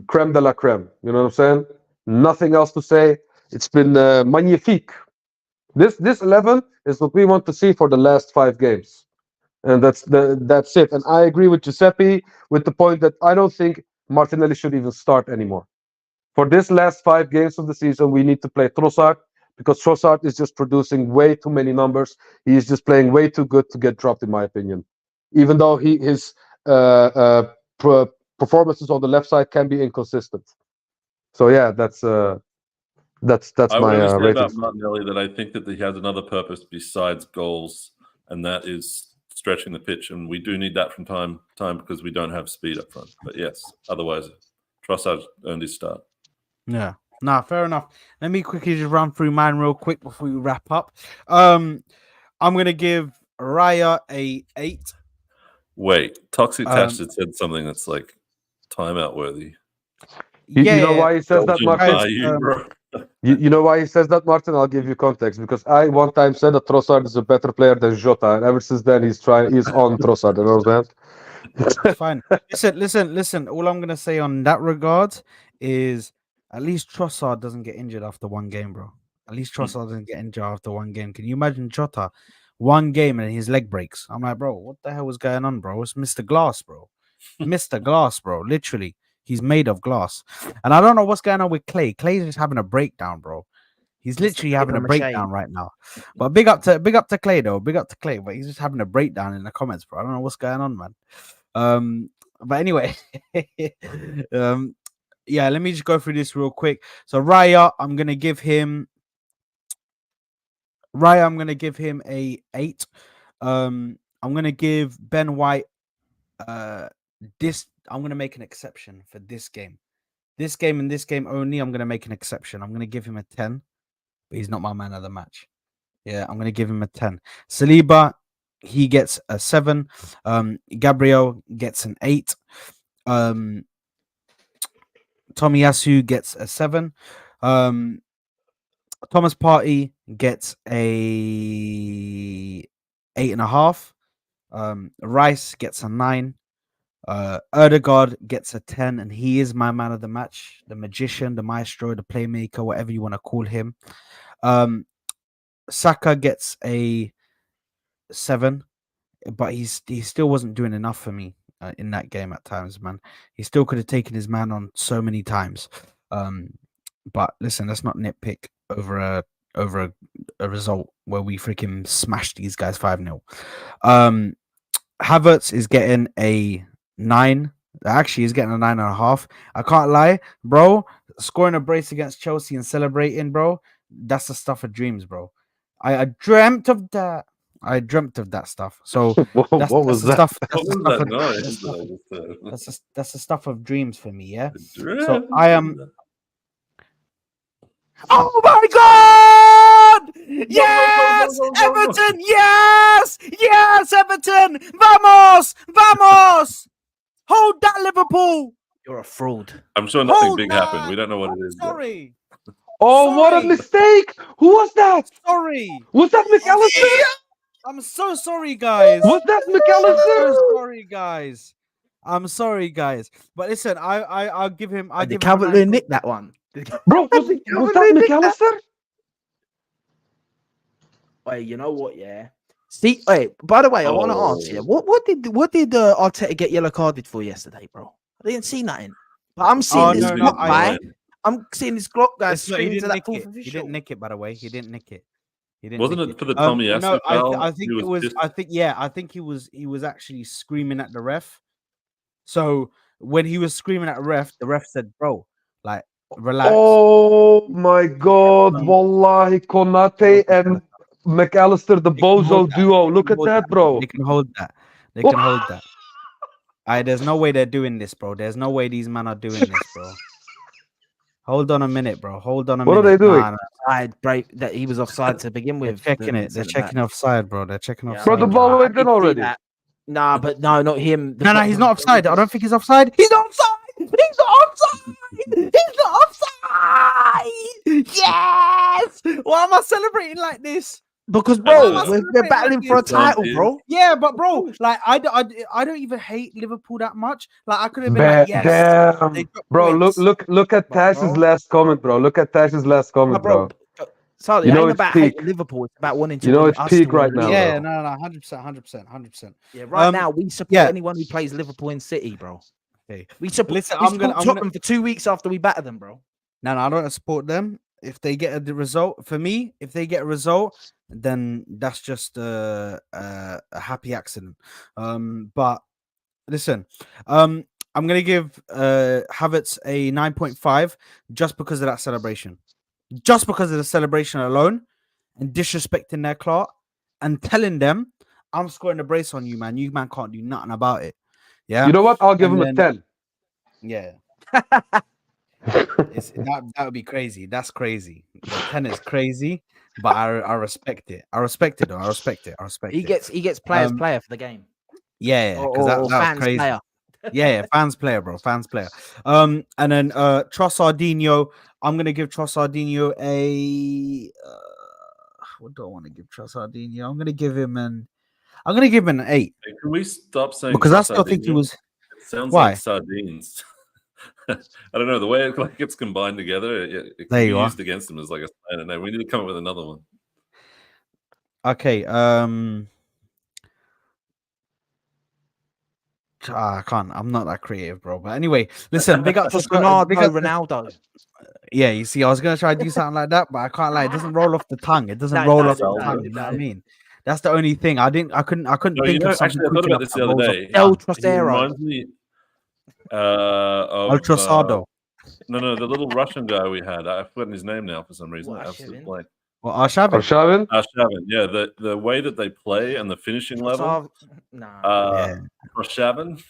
creme de la creme. You know what I'm saying? Nothing else to say. It's been magnifique. This 11 is what we want to see for the last 5 games, and that's it. And I agree with Giuseppe with the point that I don't think Martinelli should even start anymore. For this last 5 games of the season, we need to play Trossard because Trossard is just producing way too many numbers. He is just playing way too good to get dropped, in my opinion. Even though his performances on the left side can be inconsistent. So yeah, that's I would my only say rating. about Martinelli that I think that he has another purpose besides goals, and that is stretching the pitch. And we do need that from time to time because we don't have speed up front. But yes, otherwise, Trossard earned his start. Yeah. Nah, fair enough. Let me quickly just run through mine real quick before we wrap up. I'm gonna give Raya a 8. Wait, Toxic Tash Um, had said something that's like timeout worthy. You know why he says that, Belgium Martin? by you, bro. You know why he says that, Martin? I'll give you context because I one time said that Trossard is a better player than Jota, and ever since then he's on Trossard. You know what I'm saying? It's fine. Listen. All I'm gonna say on that regard is at least Trossard doesn't get injured after one game, bro. At least Trossard doesn't get injured after one game. Can you imagine Jota, one game and his leg breaks? I'm like, bro, what the hell was going on, bro? It's Mr. Glass, bro. Mr. Glass, bro. Literally, he's made of glass. And I don't know what's going on with Clay. Clay's just having a breakdown, bro. He's literally having a papier-mâché. breakdown right now. But big up to Clay though. Big up to Clay. But he's just having a breakdown in the comments, bro. I don't know what's going on, man. But anyway, yeah, let me just go through this real quick. So Raya, I'm gonna give him a 8. I'm gonna give Ben White this. I'm gonna make an exception for this game. This game and this game only, I'm gonna make an exception. I'm gonna give him a 10, but he's not my man of the match. Yeah, I'm gonna give him a 10. Saliba, he gets a 7. Gabriel gets an 8. Tomiyasu gets a 7. Thomas Partey gets a 8.5. Rice gets a 9. Erdegaard gets a 10, and he is my man of the match, the magician, the maestro, the playmaker, whatever you want to call him. Saka gets a 7, but he still wasn't doing enough for me in that game at times, man. He still could have taken his man on so many times. But listen, let's not nitpick over a result where we freaking smashed these guys 5-0. Havertz is getting a 9. Actually, he's getting a 9.5. I can't lie, bro. Scoring a brace against Chelsea and celebrating, bro. That's the stuff of dreams, bro. I dreamt of that. I dreamt of that stuff. So What was the that? stuff. What was that noise? That's the stuff of dreams for me. Yeah. Dreamt So I am. of that. Oh my God! Yes, go, go, go, go. Everton! Yes, yes, Everton! Vamos, vamos! Hold that, Liverpool! You're a fraud. I'm sure nothing Hold big that! happened. We don't know what it is. Yet. Sorry, Oh, what a Sorry. mistake! Who was that? sorry. Was that McAllister? I'm so sorry, guys. Was that I'm McAllister? so sorry, guys. I'm sorry, guys. But listen, I'll give him. I'll Did give him a Calvert-Lewin 9. nick that one? Bro, was that McAllister? Wait, you know what? Yeah. See, wait. By the way, I want to ask you, Oh. what did Arteta get yellow carded for yesterday, bro? I didn't see nothing. But I'm seeing Oh, this no, Glock I- guy. I'm seeing this Glock guy It's not- he screaming to didn't that nick fourth it. He official. didn't nick it, by the way. He didn't nick it. He didn't. Wasn't nick it for the Tommy No, Yasu foul? I think He it was. pissed. I think he was actually screaming at the ref. So when he was screaming at the ref said, "Bro, like relax." Oh my God! Wallahi, Konate and McAllister, the They can hold bozo that. duo. They Look can at hold that, bro. They can hold that. They can hold that. There's no way they're doing this, bro. There's no way these men are doing this, bro. Hold on a minute, bro. Hold on a What are minute. they doing? Nah, Offside break that he was offside to begin they're with. checking the it. They're centre-back. checking offside, bro. They're checking Yeah, Bro, offside. the ball I went did in see already. that. Nah, but no, not him. No, he's not offside. I don't think he's offside. He's not offside. He's not offside. He's not offside. Yes. Why am I celebrating like this? Because, Why bro, am I we're celebrating battling like for a this? title, bro. Yeah, but bro, like I don't even hate Liverpool that much. Like I could have been like, yes, they Damn, dropped bro. points. Look at But, Tash's bro, last comment, bro. Look at Tash's last comment, bro. Sorry, You it know ain't it's about peak. hating Liverpool. It's about wanting to You know win it's us peak to win right the now, league. yeah, bro. no, 100%. Yeah, right now we support yeah. anyone who plays Liverpool in City, bro. Okay. We support, Listen, we I'm gonna- support Tottenham for 2 weeks after we batter them, bro. No, I don't support them. If they get the result, for me, if they get a result, then that's just a happy accident. But listen, I'm gonna give Havertz a 9.5 just because of that celebration, just because of the celebration alone, and disrespecting their clock and telling them, "I'm scoring a brace on you, man. You man can't do nothing about it." Yeah, You know what? I'll give And him a then- 10. yeah. That would be crazy. That's crazy. The 10 is crazy, but I respect it. I respect it. Though. I respect it. He gets players player for the game. Yeah, because Or that was fans crazy. player. Yeah, fans player, bro. Fans player. And then Trossardinho. I'm gonna give Trossardinho a. What do I want to give Trossardinho? I'm gonna give him an 8 Hey, can we stop saying because I still think he Trossardinho? was. It sounds Why? like sardines. I don't know the way it like gets combined together. It can There be you are. used against them as like a. I don't know. We need to come up with another one. Okay. I can't. I'm not that creative, bro. But anyway, listen. Big up to Ronaldo, big up to- Ronaldo. Yeah, you see, I was gonna try to do something like that, but I can't lie. It doesn't roll off the tongue. It doesn't No, roll no, off the no, tongue. no, You know what I no. mean? That's the only thing. I couldn't No, think of something. actually, I thought quick about enough this that the other rolls off day. the tongue. El He Trocero. reminds me of Ultrasado. no, the little Russian guy we had. I've forgotten his name now for some reason. What, Absolute Ashevin? blank. Well, Arshavin. Arshavin? Arshavin. Yeah, the way that they play and the finishing level. Nah. Arshavin.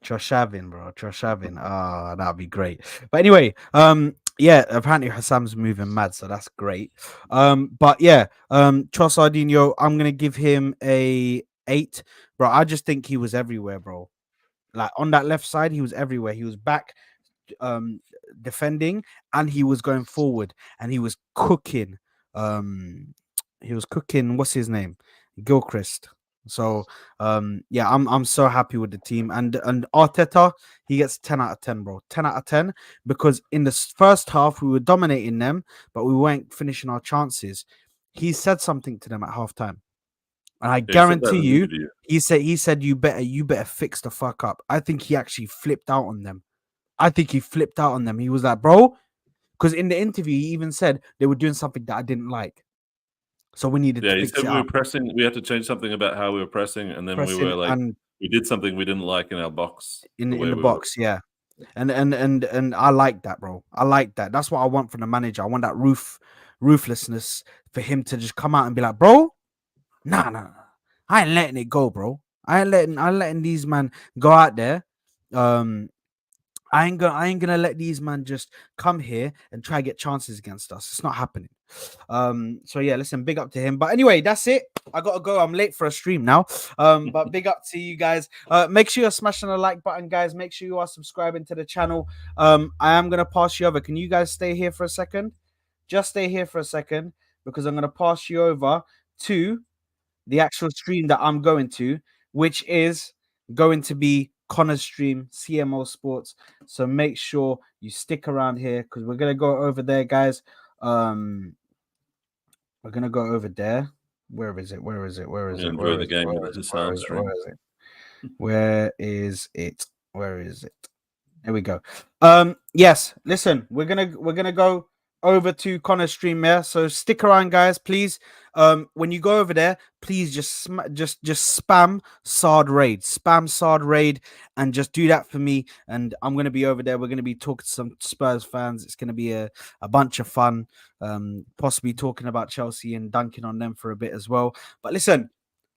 Troshavin, bro. Troshavin. Ah, that'd be great. But anyway, Yeah, apparently Hassam's moving mad, so that's great. But yeah, Trossardinho, I'm gonna give him a 8, bro. I just think he was everywhere, bro. Like on that left side, he was everywhere. He was back, um, defending, and he was going forward, and he was cooking. Um, he was cooking. What's his name? Gilchrist. So yeah, I'm so happy with the team, and Arteta, he gets 10 out of 10, bro. 10 out of 10, because in the first half we were dominating them, but we weren't finishing our chances. He said something to them at halftime, and I Yeah, he said that guarantee in an you, interview. he said you better fix the fuck up. I think he actually flipped out on them. I think he flipped out on them. He was like, bro, because in the interview he even said they were doing something that I didn't like, so we needed Yeah, to he fix said it we were up. pressing. We had to change something about how we were pressing, and then we Pressing were like, and we did something we didn't like in our box. The in way the we were. box, yeah. And I like that, bro. I like that. That's what I want from the manager. I want that ruthlessness for him to just come out and be like, bro, nah. I ain't letting it go, bro. I ain't letting these man go out there. Um, I ain't gonna let these man just come here and try to get chances against us. It's not happening. So yeah, listen, big up to him. But anyway, that's it. I gotta go. I'm late for a stream now. But big up to you guys. Make sure you're smashing the like button, guys. Make sure you are subscribing to the channel. I am gonna pass you over. Can you guys stay here for a second? Just stay here for a second, because I'm gonna pass you over to the actual stream that I'm going to, which is going to be Connor's stream, CMO Sports. So make sure you stick around here, because we're gonna go over there, guys. We're gonna go over there. Where is it? Where is it? Where is We it? enjoy Where the is it? game Where with is the it? Where Hassan is it? Where stream. is it? Where is it? Where is it? There we go. Yes, listen, we're gonna go over to Connor's stream there. So stick around, guys, please. When you go over there, please just spam Sard Raid. Spam Sard Raid and just do that for me. And I'm gonna be over there. We're gonna be talking to some Spurs fans. It's gonna be a bunch of fun. Possibly talking about Chelsea and dunking on them for a bit as well. But listen,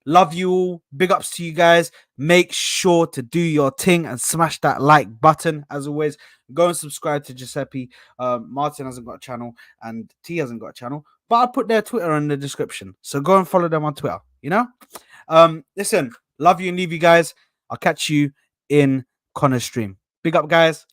love you all. Big ups to you guys. Make sure to do your thing and smash that like button. As always, go and subscribe to Giuseppe. Martin hasn't got a channel and T hasn't got a channel, but I'll put their Twitter in the description. So go and follow them on Twitter. You know? Listen, love you and leave you guys. I'll catch you in Connor's stream. Big up, guys.